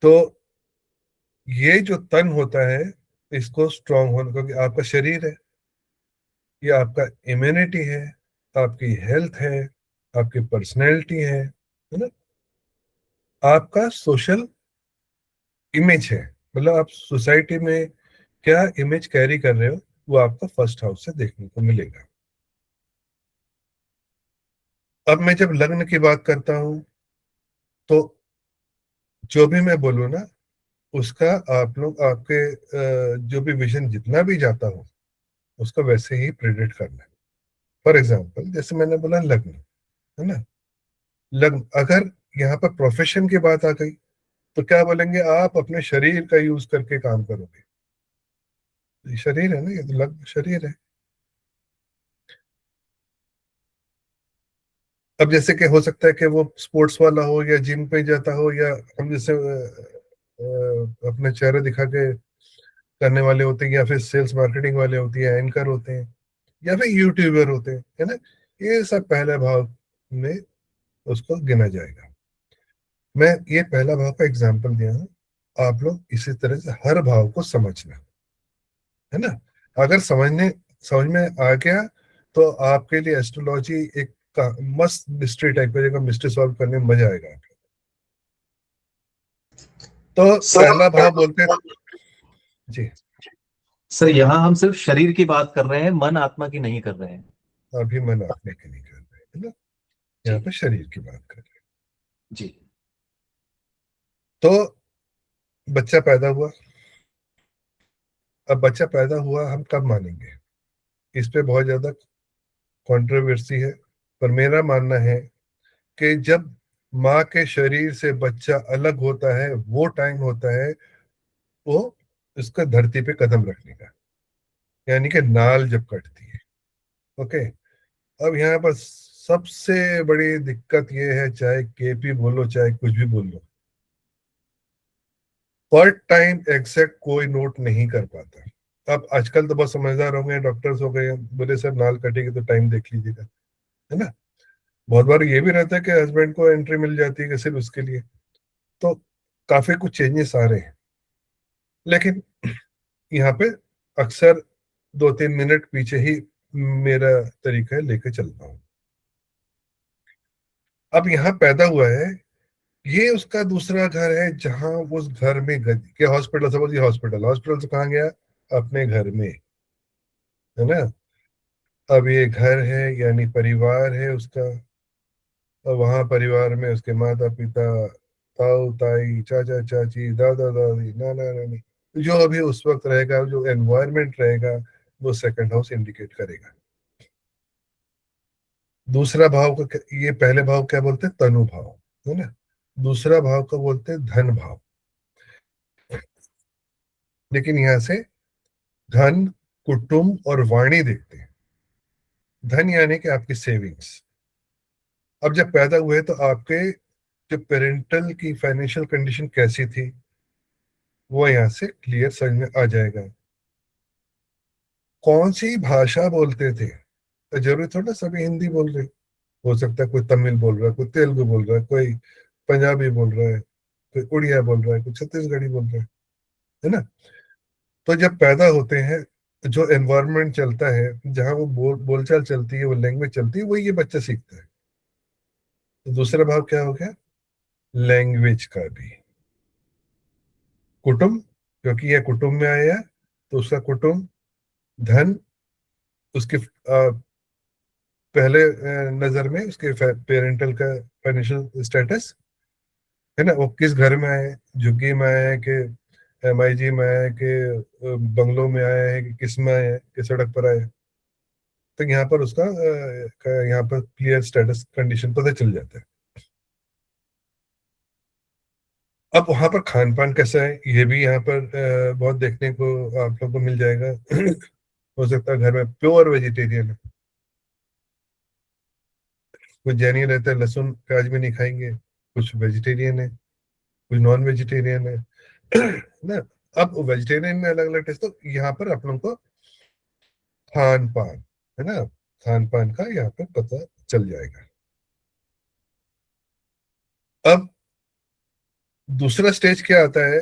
तो ये जो तन होता है, इसको स्ट्रांग होने, क्योंकि आपका शरीर है, ये आपका इम्यूनिटी है, आपकी हेल्थ है, आपकी पर्सनैलिटी है ना, आपका सोशल इमेज है। मतलब आप सोसाइटी में क्या इमेज कैरी कर रहे हो, वो आपका फर्स्ट हाउस से देखने को मिलेगा। अब मैं जब लग्न की बात करता हूं, तो जो भी मैं बोलूँ ना, उसका आप लोग आपके जो भी विजन जितना भी जाता हो, उसका वैसे ही प्रेडिक्ट करना है। फॉर एग्जाम्पल, जैसे मैंने बोला लग्न, है ना, लग्न अगर यहाँ पर प्रोफेशन की बात आ गई, तो क्या बोलेंगे, आप अपने शरीर का यूज करके काम करोगे। ये शरीर है ना, ये तो लग्न शरीर है। अब जैसे कि हो सकता है कि वो स्पोर्ट्स वाला हो, या जिम पे जाता हो, या हम जैसे अपने चेहरे दिखा के करने वाले होते हैं, या फिर सेल्स मार्केटिंग वाले होते हैं, एंकर होते हैं, या फिर यूट्यूबर होते हैं, है ना, ये सब पहले भाव में उसको गिना जाएगा। मैं ये पहला भाव का एग्जांपल दिया हूँ, आप लोग इसी तरह से हर भाव को समझना, है ना। अगर समझ में आ गया, तो आपके लिए एस्ट्रोलॉजी एक मस्त मिस्ट्री टाइप का जगह, मिस्ट्री सॉल्व करने में मजा आएगा आपको। तो सर पहला भाव बोलते हैं जी। सर यहाँ हम सिर्फ शरीर की बात कर रहे हैं, मन आत्मा की नहीं कर रहे हैं। अभी मन आपने के नहीं कर रहे, है ना, यहाँ जी पे शरीर की बात कर रहे हैं। जी। तो बच्चा पैदा हुआ। अब बच्चा पैदा हुआ हम कब मानेंगे, इस पे बहुत ज्यादा कंट्रोवर्सी है। पर मेरा मानना है कि जब माँ के शरीर से बच्चा अलग होता है, वो टाइम होता है वो इसका धरती पे कदम रखने का, यानी कि नाल जब कटती है। ओके। अब यहाँ पर सबसे बड़ी दिक्कत ये है, चाहे केपी बोलो चाहे कुछ भी बोल लो, पर टाइम एग्जैक्ट कोई नोट नहीं कर पाता। अब आजकल तो बहुत समझदार हो गए, डॉक्टर्स हो गए, बोले सर नाल कटेगी तो टाइम देख लीजिएगा, है ना। बहुत बार ये भी रहता है कि हस्बैंड को एंट्री मिल जाती है कि सिर्फ उसके लिए। तो काफी कुछ चेंजेस आ रहे हैं, लेकिन यहाँ पे अक्सर 2-3 मिनट पीछे ही मेरा तरीका है, लेके चलता हूँ। अब यहाँ पैदा हुआ है, ये उसका दूसरा घर है, जहां उस घर में के हॉस्पिटल, सपोज ये हॉस्पिटल, हॉस्पिटल से कहाँ गया, अपने घर में, है ना। अब ये घर है यानी परिवार है उसका। और वहां परिवार में उसके माता पिता, ताऊ ताई, चाचा चाची, दादा दादी, नाना नानी, जो अभी उस वक्त रहेगा, जो एनवायरनमेंट रहेगा, वो सेकंड हाउस इंडिकेट करेगा। दूसरा भाव का ये पहले भाव क्या बोलते हैं, तनु भाव, है ना। दूसरा भाव का बोलते हैं धन भाव। लेकिन यहाँ से धन, कुटुंब और वाणी देखते हैं। धन यानी कि आपकी सेविंग्स। अब जब पैदा हुए तो आपके जो पेरेंटल की फाइनेंशियल कंडीशन कैसी थी, वो यहाँ से क्लियर समझ में आ जाएगा। कौन सी भाषा बोलते थे, तो जरूरी थोड़ा सभी हिंदी बोल रहे, हो सकता है कोई तमिल बोल रहा है, कोई तेलुगु बोल रहा है, कोई पंजाबी बोल रहा है, कोई उड़िया बोल रहा है, कोई छत्तीसगढ़ी बोल रहा है ना। तो जब पैदा होते हैं, जो एनवायरनमेंट चलता है, जहाँ वो बोलचाल चलती है, वो लैंग्वेज चलती है, वही ये बच्चा सीखता है। तो दूसरा भाव क्या हो गया, लैंग्वेज का भी। कुटुंब, क्योंकि ये कुटुंब में आया, तो उसका कुटुंब, धन, उसके पहले नजर में उसके पेरेंटल का फाइनेंशियल स्टेटस, है ना, वो किस घर में आए, झुग्गी में आए हैं कि एमआईजी में आए हैं, कि बंगलों में आए हैं, कि किस में आए हैं, कि सड़क पर आए हैं। तो यहाँ पर उसका यहाँ पर क्लियर स्टेटस कंडीशन पता चल जाता है। अब वहां पर खान पान कैसा है, ये भी यहाँ पर बहुत देखने को आप लोग को मिल जाएगा। हो सकता है घर में प्योर वेजिटेरियन है, कुछ जैनी रहते हैं, लहसुन प्याज भी नहीं खाएंगे, कुछ वेजिटेरियन है, कुछ नॉन वेजिटेरियन है, ना। अब वेजिटेरियन में अलग अलग टेस्ट, तो यहाँ पर आप लोगों को खान पान, है ना, खान पान का यहाँ पर पता चल जाएगा। अब दूसरा स्टेज क्या आता है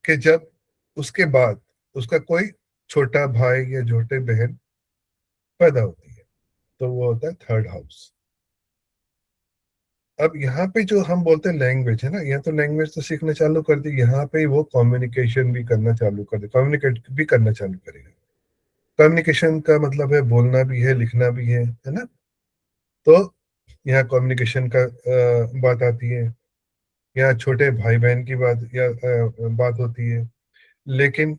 कि जब उसके बाद उसका कोई छोटा भाई या छोटे बहन पैदा होती है, तो वो होता है थर्ड हाउस। अब यहाँ पे जो हम बोलते हैं लैंग्वेज है ना, यहाँ तो लैंग्वेज तो सीखना चालू कर दी, यहाँ पे वो कम्युनिकेशन भी करना चालू कर दे, कम्युनिकेट भी करना चालू करेगा। कम्युनिकेशन का मतलब है बोलना भी है, लिखना भी है ना। तो यहाँ कम्युनिकेशन का बात आती है, यहाँ छोटे भाई बहन की बात या बात होती है। लेकिन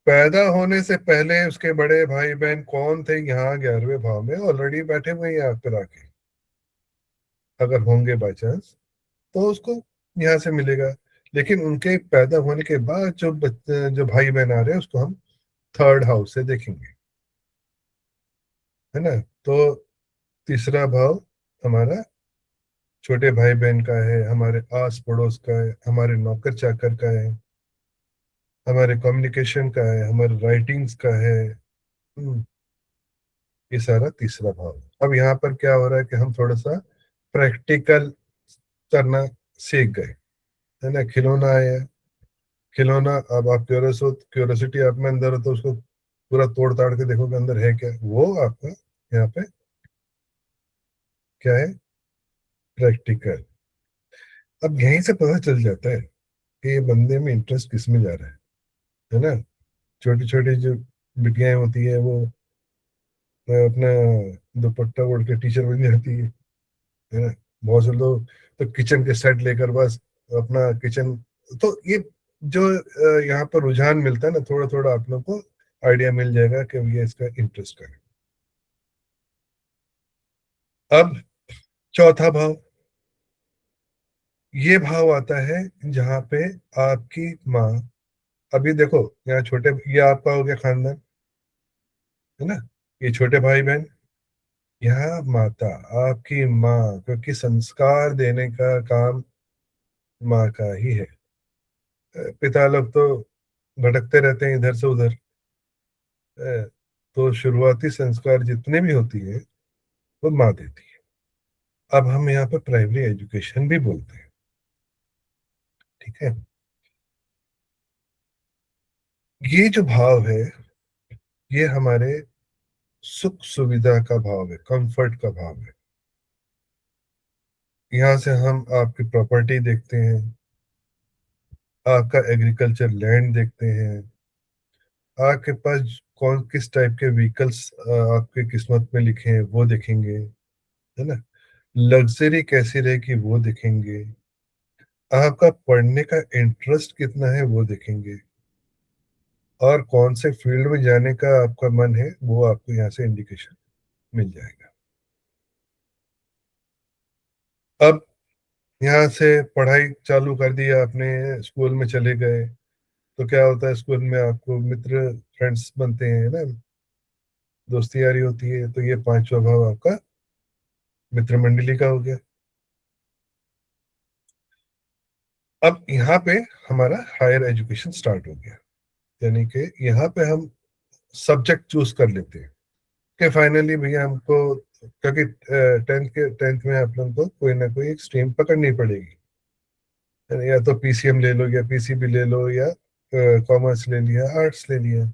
पैदा होने से पहले उसके बड़े भाई बहन कौन थे, यहाँ 11वें भाव में ऑलरेडी बैठे हुए हैं यहाँ पर आके, अगर होंगे बाई चांस तो उसको यहाँ से मिलेगा। लेकिन उनके पैदा होने के बाद जो जो भाई बहन आ रहे हैं उसको हम थर्ड हाउस से देखेंगे, है ना। तो तीसरा भाव हमारा छोटे भाई बहन का है, हमारे आस पड़ोस का है, हमारे नौकर चाकर का है, हमारे कम्युनिकेशन का है, हमारे राइटिंग्स का है। ये सारा तीसरा भाव है। अब यहाँ पर क्या हो रहा है कि हम थोड़ा सा प्रैक्टिकल करना सीख गए, है ना। खिलौना आया, खिलौना, अब आप क्यूरोसिटी आप में अंदर हो तो उसको पूरा तोड़ ताड़ के देखो कि अंदर है क्या, वो आपका यहाँ पे क्या है, प्रैक्टिकल। अब यहीं से पता चल जाता है कि ये बंदे में इंटरेस्ट किस में जा रहा है ना। छोटी छोटी जो बिटियाएं होती है वो अपना दुपट्टा ओढ़ के टीचर बन जाती है ना। बहुत से लोग तो किचन के सेट लेकर बस अपना किचन। तो ये जो यहाँ पर रुझान मिलता है ना, थोड़ा थोड़ा आप लोग को आइडिया मिल जाएगा कि ये इसका इंटरेस्ट है। अब चौथा भाव, ये भाव आता है जहाँ पे आपकी माँ, अभी देखो यहाँ छोटे, ये आपका हो गया खानदान, है ना। ये छोटे भाई बहन, यहाँ माता, आपकी माँ, क्योंकि संस्कार देने का काम माँ का ही है। पिता लोग तो भटकते रहते हैं इधर से उधर। तो शुरुआती संस्कार जितने भी होती है वो माँ देती है। अब हम यहाँ पर प्राइमरी एजुकेशन भी बोलते हैं, ठीक है। ये जो भाव है ये हमारे सुख सुविधा का भाव है, कंफर्ट का भाव है। यहाँ से हम आपकी प्रॉपर्टी देखते हैं, आपका एग्रीकल्चर लैंड देखते हैं, आपके पास कौन किस टाइप के व्हीकल्स आपके किस्मत में लिखे हैं वो देखेंगे, है ना। लग्जरी कैसी रहेगी वो देखेंगे, आपका पढ़ने का इंटरेस्ट कितना है वो देखेंगे, और कौन से फील्ड में जाने का आपका मन है वो आपको यहाँ से इंडिकेशन मिल जाएगा। अब यहाँ से पढ़ाई चालू कर दी आपने, स्कूल में चले गए, तो क्या होता है, स्कूल में आपको मित्र फ्रेंड्स बनते हैं ना, दोस्ती यारी होती है। तो ये पांचवा भाव आपका मित्र मंडली का हो गया। अब यहाँ पे हमारा हायर एजुकेशन स्टार्ट हो गया, यानी कि यहाँ पे हम सब्जेक्ट चूज कर लेते हैं कि फाइनली भैया हमको, क्योंकि टेंथ में आप लोगों को कोई ना कोई एक स्ट्रीम पकड़नी पड़ेगी, या तो पीसीएम ले लो या पीसीबी ले लो या कॉमर्स ले लिया, आर्ट्स ले लिया,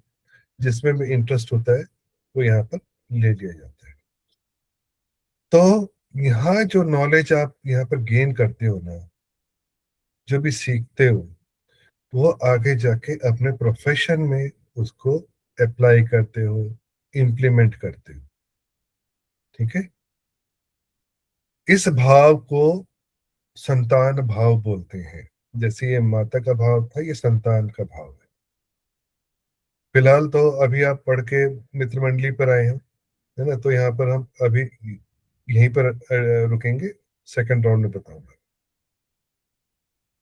जिसमें भी इंटरेस्ट होता है वो यहाँ पर ले लिया जाता है। तो यहाँ जो नॉलेज आप यहाँ पर गेन करते हो ना, जो भी सीखते हो, वो आगे जाके अपने प्रोफेशन में उसको अप्लाई करते हो, इम्प्लीमेंट करते हो, ठीक है। इस भाव को संतान भाव बोलते हैं। जैसे ये माता का भाव था, ये संतान का भाव है। फिलहाल तो अभी आप पढ़ के मित्र मंडली पर आए हैं, है ना। तो यहाँ पर हम अभी यहीं पर रुकेंगे, सेकंड राउंड में बताऊंगा।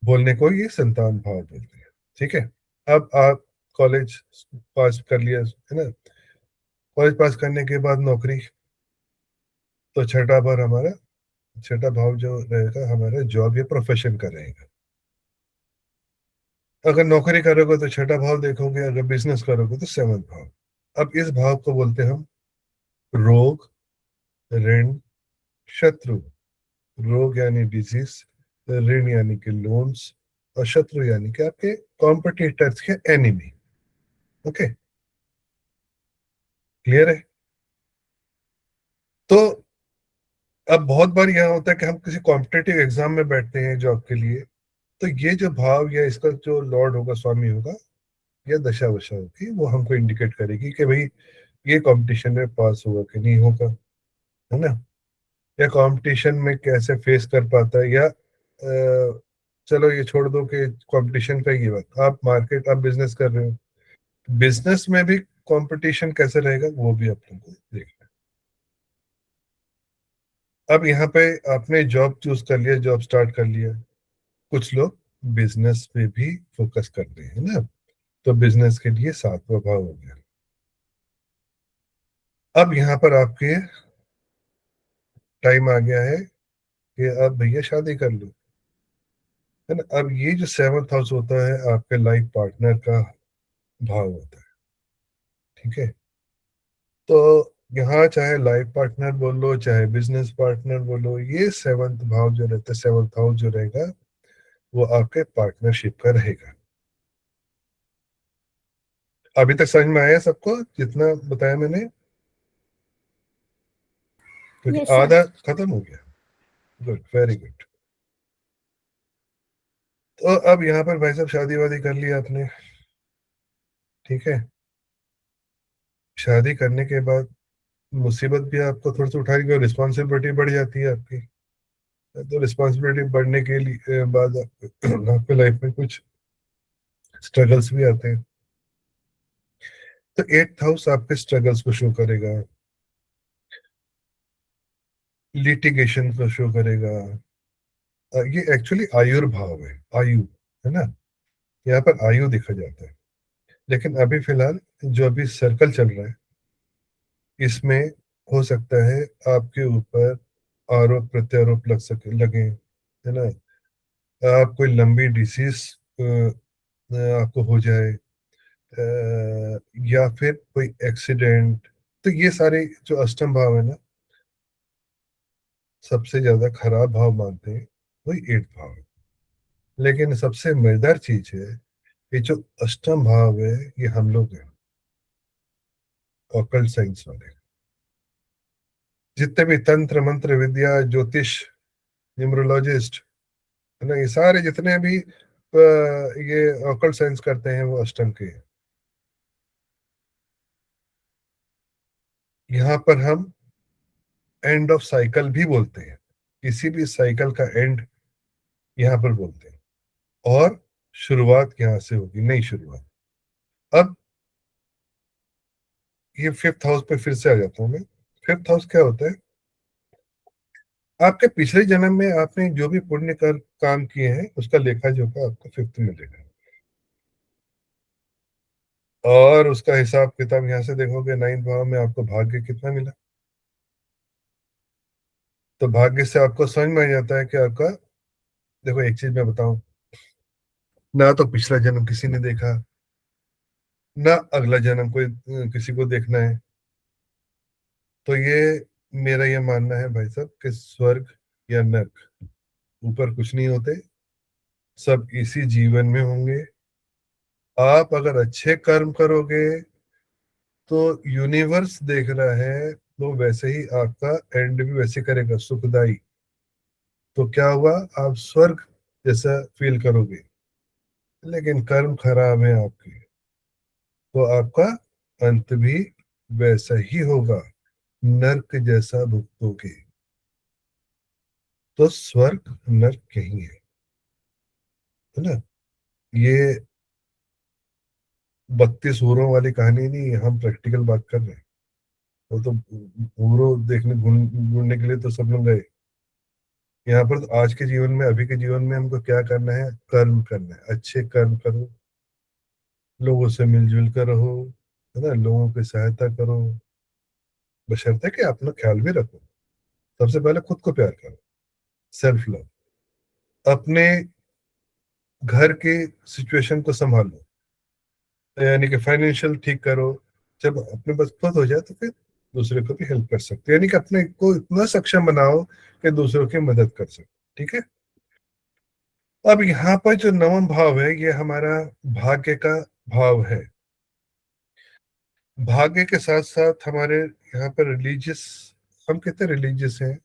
बोलने को ये संतान भाव बोलते हैं, ठीक है। अब आप कॉलेज पास कर लिया, है ना। कॉलेज पास करने के बाद नौकरी, तो छठा भाव जो रहेगा हमारा जॉब या प्रोफेशन का रहेगा। अगर नौकरी करोगे तो छठा भाव देखोगे, अगर बिजनेस करोगे तो सेवंथ भाव। अब इस भाव को बोलते हैं हम रोग, ऋण, शत्रु। रोग यानी डिजीज, ऋण यानी कि लोन्स, और शत्रु यानी कि आपके कॉम्पिटिटर्स के एनिमी। ओके, क्लियर है? तो अब बहुत बार यहाँ होता है कि हम किसी कॉम्पिटेटिव एग्जाम में बैठते हैं जॉब के लिए, तो ये जो भाव या इसका जो लॉर्ड होगा, स्वामी होगा, या दशा वशा होगी, वो हमको इंडिकेट करेगी कि भाई ये कंपटीशन में पास होगा कि नहीं होगा, है ना, या कंपटीशन में कैसे फेस कर पाता है, या चलो ये छोड़ दो कि कंपटीशन का ये बात, आप मार्केट, आप बिजनेस कर रहे हो, बिजनेस में भी कंपटीशन कैसे रहेगा वो भी आप लोगों को देखना है। अब यहाँ पे आपने जॉब चूज कर लिया, जॉब स्टार्ट कर लिया, कुछ लोग बिजनेस पे भी फोकस करते हैं ना, तो बिजनेस के लिए सातवां भाव हो गया। अब यहाँ पर आपके टाइम आ गया है कि अब भैया शादी कर लो, है ना। अब ये जो सेवंथ हाउस होता है आपके लाइफ पार्टनर का भाव होता है, ठीक है। तो यहाँ चाहे लाइफ पार्टनर बोलो चाहे बिजनेस पार्टनर बोलो, ये सेवंथ भाव जो रहता है, सेवंथ हाउस जो रहेगा, वो आपके पार्टनरशिप का रहेगा। अभी तक समझ में आया सबको जितना बताया मैंने? क्योंकि यस सर। आधा खत्म हो गया। Good, very good. तो अब यहाँ पर भाई साहब शादी वादी कर लिया आपने, ठीक है। शादी करने के बाद मुसीबत भी आपको थोड़ी सी उठानी, रिस्पॉन्सिबिलिटी बढ़ जाती है आपकी। तो रिस्पॉन्सिबिलिटी बढ़ने के लिए बाद आपके लाइफ में कुछ स्ट्रगल्स भी आते हैं। तो एट्थ हाउस आपके स्ट्रगल्स को शो करेगा, लिटिगेशन को शो करेगा। ये एक्चुअली आयुर्भाव है, आयु, है ना, यहाँ पर आयु देखा जाता है। लेकिन अभी फिलहाल जो अभी सर्कल चल रहा है, इसमें हो सकता है आपके ऊपर आरोप प्रत्यारोप लगे, है ना। आप कोई लंबी डिसीज आपको हो जाए, या फिर कोई एक्सीडेंट। तो ये सारे जो अष्टम भाव है ना, सबसे ज्यादा खराब भाव मानते हैं वही एट भाव है। लेकिन सबसे मजेदार चीज है, ये जो अष्टम भाव है, ये हम लोग हैं, ऑकल्ट साइंस वाले, जितने भी तंत्र मंत्र विद्या ज्योतिष न्यूमरोलॉजिस्ट, है ना, ये सारे जितने भी ये ऑकल्ट साइंस करते हैं वो अष्टम के हैं। यहाँ पर हम एंड ऑफ साइकिल भी बोलते हैं, किसी भी साइकिल का एंड यहाँ पर बोलते हैं, और शुरुआत यहाँ से होगी, नई शुरुआत। अब ये फिफ्थ हाउस पे फिर से आ जाता हूँ मैं। फिफ्थ हाउस क्या होता है? आपके पिछले जन्म में आपने जो भी पुण्य कर काम किए हैं उसका लेखा जोखा आपको फिफ्थ में मिलेगा, और उसका हिसाब किताब यहाँ से देखोगे, नाइन्थ भाव में आपको भाग्य कितना मिला। तो भाग्य से आपको समझ में आ जाता है कि आपका, देखो एक चीज मैं बताऊं, ना तो पिछला जन्म किसी ने देखा, ना अगला जन्म कोई किसी को देखना है। तो ये मेरा ये मानना है भाई साहब कि स्वर्ग या नर्क ऊपर कुछ नहीं होते, सब इसी जीवन में होंगे। आप अगर अच्छे कर्म करोगे तो यूनिवर्स देख रहा है, तो वैसे ही आपका एंड भी वैसे करेगा, सुखदाई। तो क्या हुआ, आप स्वर्ग जैसा फील करोगे। लेकिन कर्म खराब है आपके, तो आपका अंत भी वैसा ही होगा, नर्क जैसा भुगतोगे। तो स्वर्ग नर्क यही है ना। ये 32 हूरों वाली कहानी नहीं है, हम प्रैक्टिकल बात कर रहे हैं। वो तो हूरों देखने ढूंढने के लिए तो सब लोग गए। यहाँ पर तो आज के जीवन में, अभी के जीवन में हमको क्या करना है, कर्म करना है, अच्छे कर्म करो, लोगों से मिलजुल कर रहो, है ना, लोगों की सहायता करो, बशर्ते कि अपना ख्याल भी रखो। सबसे पहले खुद को प्यार करो, सेल्फ लव। अपने घर के सिचुएशन को संभालो, यानी कि फाइनेंशियल ठीक करो। जब अपने बस खुद हो जाए तो फिर दूसरे को भी हेल्प कर सकते हो, यानी कि अपने को इतना सक्षम बनाओ कि दूसरों की मदद कर सको, ठीक है। अब यहाँ पर जो नवम भाव है ये हमारा भाग्य का भाव है। भाग्य के साथ साथ हमारे यहाँ पर रिलीजियस, हम कितने रिलीजियस हैं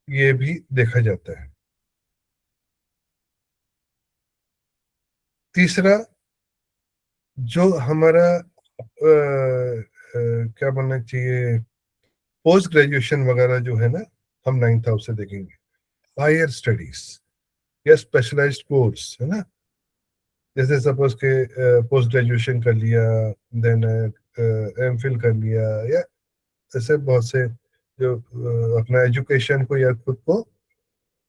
ये भी देखा जाता है। तीसरा, जो हमारा क्या बोलना चाहिए, पोस्ट ग्रेजुएशन वगैरह जो है ना, हम 9th हाउस से देखेंगे। हायर स्टडीज या स्पेशलाइज्ड कोर्स है ना, जैसे सपोज के पोस्ट ग्रेजुएशन कर लिया, देन एम फिल कर लिया, या ऐसे बहुत से जो अपना एजुकेशन को या खुद को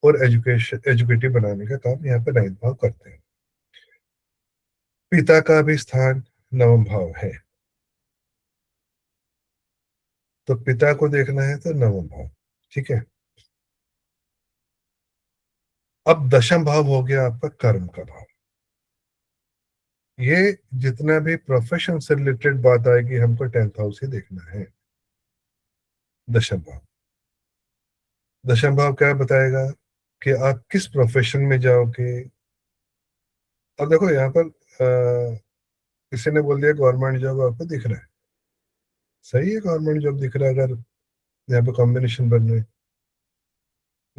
और एजुकेटिव बनाने का काम यहाँ पे 9th भाव करते हैं। पिता का भी स्थान 9th भाव है, तो पिता को देखना है तो 9th भाव। ठीक है। अब 10th भाव हो गया आपका कर्म का भाव। ये जितना भी प्रोफेशन से रिलेटेड बात आएगी हमको 10th हाउस ही देखना है। 10th भाव, 10th भाव क्या बताएगा कि आप किस प्रोफेशन में जाओगे। अब देखो यहाँ पर किसी ने बोल दिया गवर्नमेंट जॉब आपको दिख रहा है, सही है, गवर्नमेंट जॉब दिख रहा है अगर यहाँ पे कॉम्बिनेशन बन रहे हैं।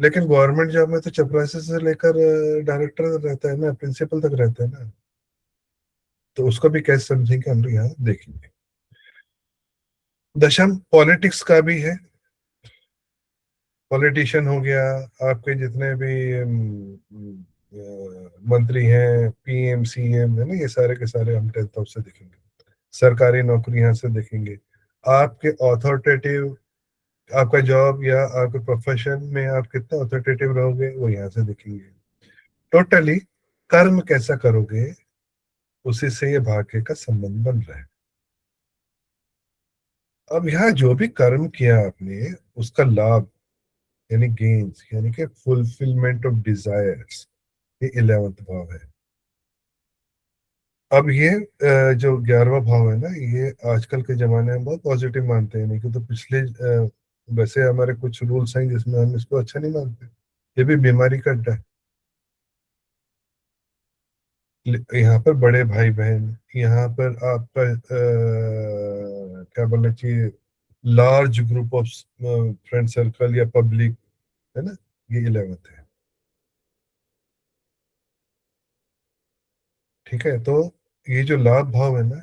लेकिन गवर्नमेंट जॉब में तो चपरासी से लेकर डायरेक्टर रहता है ना, प्रिंसिपल तक रहता है ना, तो उसको भी कैसे समझेंगे हम लोग यहाँ देखेंगे। 10th पॉलिटिक्स का भी है। पॉलिटिशियन हो गया, आपके जितने भी मंत्री हैं, पीएम सीएम है ना, ये सारे के सारे हम 10th हाउस से देखेंगे। सरकारी नौकरी यहाँ से देखेंगे। आपके ऑथोरिटेटिव, आपका जॉब या आपके प्रोफेशन में आप कितना ऑथोरिटेटिव रहोगे वो यहाँ से देखेंगे। टोटली कर्म कैसा करोगे उसी से ये भाग्य का संबंध बन रहा है। अब यहाँ जो भी कर्म किया आपने उसका लाभ यानी गेन्स, यानी कि फुलफिलमेंट ऑफ डिजायर्स, ये 11th भाव है। अब ये जो 11वां भाव है ना, ये आजकल के जमाने में बहुत पॉजिटिव मानते हैं, नहीं कि तो पिछले वैसे हमारे कुछ रूल्स हैं जिसमें हम इसको अच्छा नहीं मानते। ये भी बीमारी का अड्डा है। यहाँ पर बड़े भाई बहन, यहाँ पर आपका क्या बोलना चाहिए, large group of friend circle या पब्लिक, है ना, ये 11th है। ठीक है, तो ये जो लाभ भाव है ना,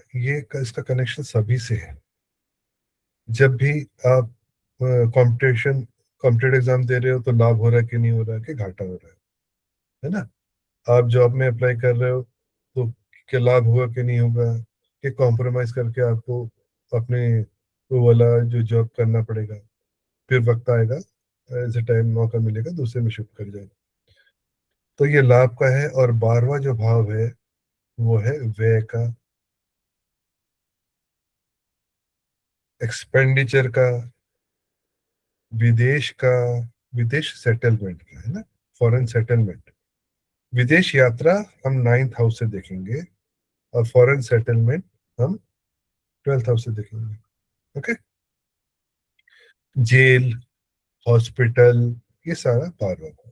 इसका कनेक्शन सभी से है। जब भी आप कंपटीशन कॉम्पिटेटिव एग्जाम दे रहे हो तो लाभ हो रहा है कि नहीं हो रहा है, कि घाटा हो रहा है ना। आप जॉब में अप्लाई कर रहे हो तो क्या लाभ होगा कि नहीं होगा, कि कॉम्प्रोमाइज करके आपको अपने वो वाला जो जॉब करना पड़ेगा, फिर वक्त आएगा, ऐसे टाइम मौका मिलेगा दूसरे में शिफ्ट कर जाएगा। तो ये लाभ का है। और 12वां जो भाव है वो है व्यय का, एक्सपेंडिचर का, विदेश का, विदेश सेटलमेंट का, है ना, फॉरेन सेटलमेंट। विदेश यात्रा हम 9th हाउस से देखेंगे, और फॉरेन सेटलमेंट हम 12th हाउस से देखेंगे। ओके। जेल, हॉस्पिटल, ये सारा 12वां।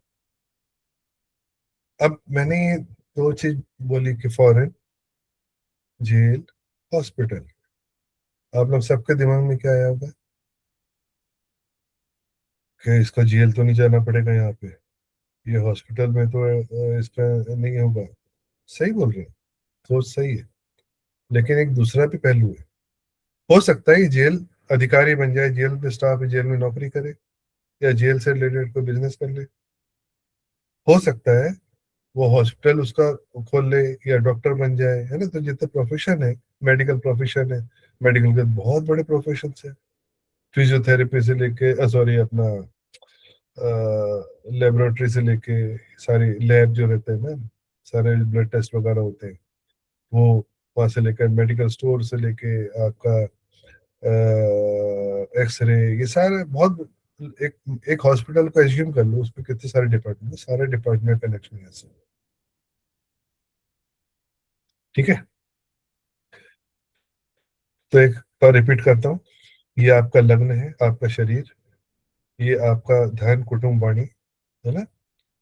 अब मैंने ये दो चीज बोली कि फॉरेन, जेल, हॉस्पिटल, आप लोग सबके दिमाग में क्या आया होगा कि इसका जेल तो नहीं जाना पड़ेगा यहाँ पे, ये हॉस्पिटल में तो इसका नहीं होगा। सही बोल रहे हो, सोच सही है। लेकिन एक दूसरा भी पहलू है। हो सकता है ये जेल अधिकारी बन जाए, जेल में स्टाफ है, जेल में नौकरी करे, या जेल से रिलेटेड कोई बिजनेस कर ले। हो सकता है वो हॉस्पिटल उसका खोल ले, या डॉक्टर बन जाए, है ना। तो जितने प्रोफेशन है, मेडिकल प्रोफेशन है, मेडिकल के बहुत बड़े प्रोफेशन है। फिजियोथेरेपी से लेके सॉरी अपना लेबोरेटरी से लेके, सारी लैब जो रहते हैं ना, सारे ब्लड टेस्ट वगैरह होते हैं वो, वहां से लेकर मेडिकल स्टोर से लेके आपका एक्सरे, ये सारे बहुत, एक एक हॉस्पिटल को एज्यूम कर लो, उसमें कितने सारे डिपार्टमेंट है, सारे डिपार्टमेंट कनेक्शन है इससे। ठीक है, तो एक बार रिपीट करता हूँ। ये आपका लग्न है, आपका शरीर, ये आपका धन कुटुंब वाणी, है ना,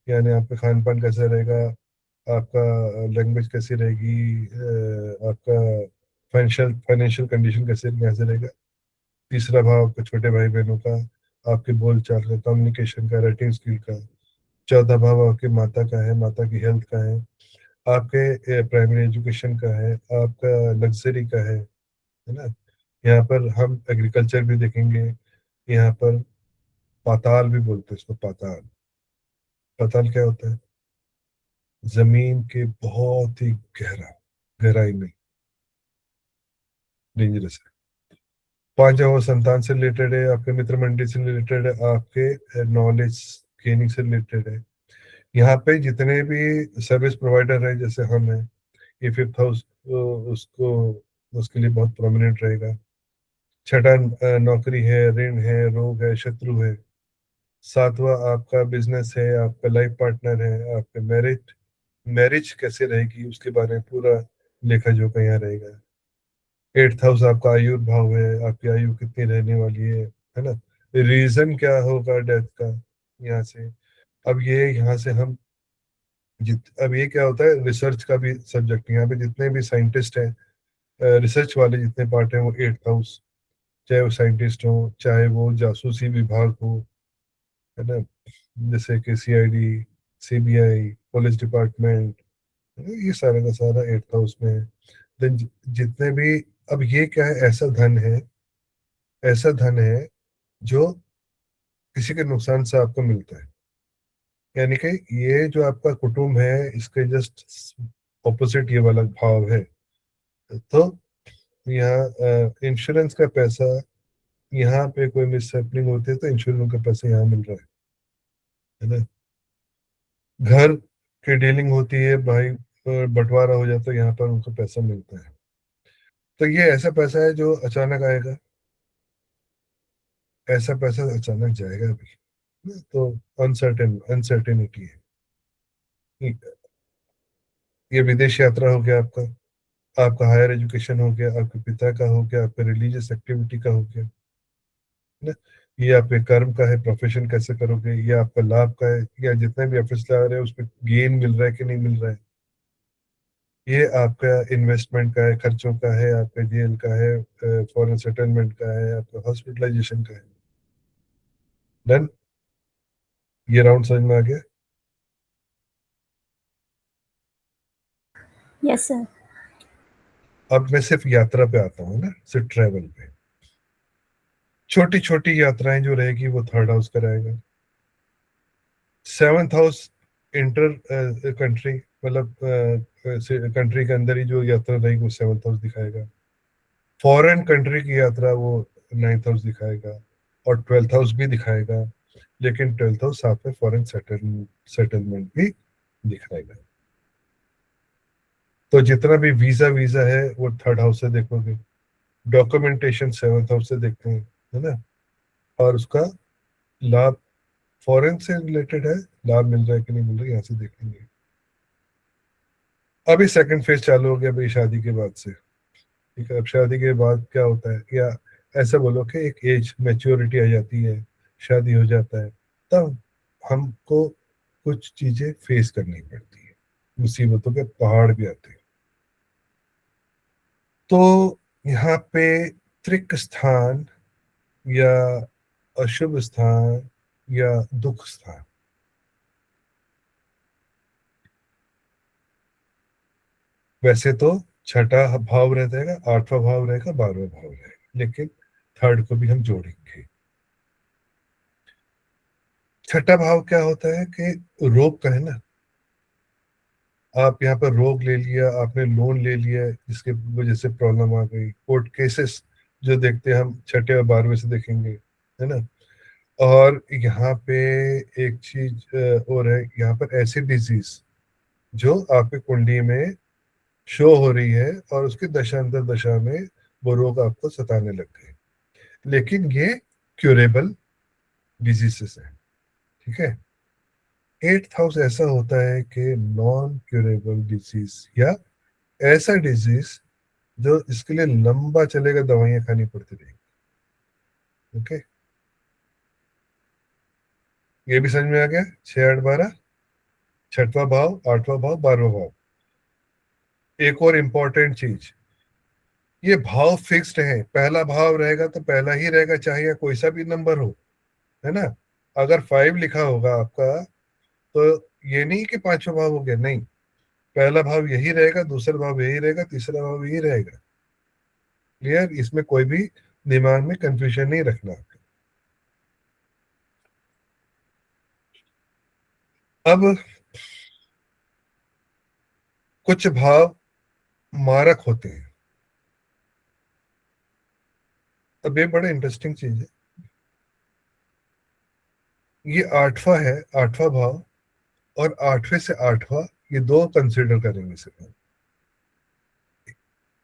यानी आपका खान पान कैसा रहेगा, आपका लैंग्वेज कैसी रहेगी, आपका फाइनेंशियल फाइनेंशियल कंडीशन कैसे रहेगा। तीसरा भाव आपके छोटे भाई बहनों का, आपके बोलचाल का, कम्युनिकेशन का, राइटिंग स्किल का। चौथा भाव आपके माता का है, माता की हेल्थ का है, आपके प्राइमरी एजुकेशन का है, आपका लग्जरी का है ना। यहाँ पर हम एग्रीकल्चर भी देखेंगे। यहाँ पर पाताल भी बोलते हैं इसको, पाताल। पाताल क्या होता है? जमीन के बहुत ही गहराई में, डेंजरस है। पांचवा वो संतान से रिलेटेड है, आपके मित्र मंडली से रिलेटेड है, आपके नॉलेज गेनिंग से रिलेटेड है। यहाँ पे जितने भी सर्विस प्रोवाइडर है जैसे हम हैं, ये फिफ्थ हाउस उसको उसके लिए बहुत प्रोमिनेंट रहेगा। छठा नौकरी है, ऋण है, रोग है, शत्रु है। सातवां आपका बिजनेस है, आपका लाइफ पार्टनर है, आपका मैरिज मैरिज कैसे रहेगी उसके बारे में पूरा लेखा जोखा यहाँ रहेगा। एट्थ हाउस आपका आयुर्भाव है, आपकी आयु कितनी रहने वाली है ना। रीजन क्या होगा डेथ का यहाँ से। अब ये यहाँ से हम अब ये क्या होता है, रिसर्च का भी सब्जेक्ट यहाँ पे जितने भी साइंटिस्ट हैं, रिसर्च वाले जितने पार्ट हैं वो एट्थ हाउस, चाहे वो साइंटिस्ट हो, चाहे वो जासूसी विभाग हो, है ना, जैसे कि सीआईडी, सीबीआई, पुलिस डिपार्टमेंट, ये सारा का सारा एट्थ हाउस में है। देन जितने भी, अब ये क्या है, ऐसा धन है जो किसी के नुकसान से आपको मिलता है। यानी कि ये जो आपका कुटुंब है इसके जस्ट ऑपोजिट ये वाला भाव है। तो यहाँ इंश्योरेंस का पैसा, यहाँ पे कोई मिस हैपनिंग होती है तो इंश्योरेंस का पैसा यहाँ मिल रहा है ना। घर की डीलिंग होती है, भाई बंटवारा हो जाता है, यहाँ पर उनको पैसा मिलता है। तो ये ऐसा पैसा है जो अचानक आएगा, ऐसा पैसा अचानक जाएगा भी। तो अनसर्टेनिटी है। ये विदेश यात्रा हो गया आपका, आपका हायर एजुकेशन हो गया, आपके पिता का हो गया, आपके रिलीजियस एक्टिविटी का हो गया, है ना। ये आपके कर्म का है, प्रोफेशन कैसे करोगे, ये आपका लाभ का है, या जितने भी ऑफिस ला रहे हैं उस पर गेन मिल रहा है कि नहीं मिल रहा है। ये आपका इन्वेस्टमेंट का है, खर्चों का है, आपका जेल का है, फॉरेन सेटलमेंट का है, आपका हॉस्पिटलाइजेशन का है। डन। ये राउंड समझ में आ गया। Yes sir. अब मैं सिर्फ यात्रा पे आता हूँ ना, सिर्फ ट्रेवल पे। छोटी छोटी यात्राएं जो रहेगी वो थर्ड हाउस कराएगा। सेवंथ हाउस इंटर कंट्री, मतलब कंट्री के अंदर ही जो यात्रा रहेगी वो सेवंथ हाउस दिखाएगा। फॉरेन कंट्री की यात्रा वो नाइन्थ हाउस दिखाएगा, और ट्वेल्थ हाउस भी दिखाएगा। लेकिन ट्वेल्थ हाउस साथ में फॉरेन सेटलमेंट भी दिखाएगा। तो जितना भी वीजा वीजा है वो थर्ड हाउस से देखोगे, डॉक्यूमेंटेशन सेवंथ हाउस से देखते हैं, है ना। और उसका लाभ फॉरेन से रिलेटेड है, लाभ मिल रहा है कि नहीं मिल रहा है यहाँ से देखेंगे। अभी सेकंड फेज चालू हो गया भाई शादी के बाद से। ठीक है, अब शादी के बाद क्या होता है, या ऐसा बोलो कि एक एज मैच्योरिटी आ जाती है, शादी हो जाता है, तब हमको कुछ चीजें फेस करनी पड़ती है, मुसीबतों के पहाड़ भी आते हैं। तो यहाँ पे त्रिक स्थान या अशुभ स्थान या दुख स्थान, वैसे तो छठा भाव रहता है, आठवां भाव रहेगा, बारहवां भाव रहेगा, लेकिन थर्ड को भी हम जोड़ेंगे। छठा भाव क्या होता है कि रोग का है ना। आप यहाँ पर रोग ले लिया, आपने लोन ले लिया, जिसके वजह से प्रॉब्लम आ गई, कोर्ट केसेस जो देखते हैं हम छठे और बारहवें से देखेंगे, है ना। और यहाँ पे एक चीज और है, यहाँ पर ऐसी डिजीज जो आपके कुंडली में शो हो रही है और उसकी दशांतर दशा में वो रोग आपको सताने लग गए, लेकिन ये क्यूरेबल डिजीजेस है। ठीक है। एट्थ हाउस ऐसा होता है कि नॉन क्यूरेबल डिजीज, या ऐसा डिजीज जो इसके लिए लंबा चलेगा, दवाइयां खानी पड़ती रहेगी। ओके, ये भी समझ में आ गया, 6 8 12। छठवां भाव, आठवां भाव, 12वां भाव। एक और इंपॉर्टेंट चीज, ये भाव फिक्स्ड है। पहला भाव रहेगा तो पहला ही रहेगा, चाहे या कोई सा भी नंबर हो, है ना। अगर 5 लिखा होगा आपका, तो ये नहीं कि पांचवा भाव हो गया, नहीं। पहला भाव यही रहेगा, दूसरा भाव यही रहेगा, तीसरा भाव यही रहेगा। क्लियर? इसमें कोई भी दिमाग में कंफ्यूजन नहीं रखना। अब कुछ भाव मारक होते हैं। अब ये बड़ा इंटरेस्टिंग चीज है। ये आठवां है, आठवां भाव, और आठवें से आठवां, ये दो कंसिडर करेंगे सिर्फ।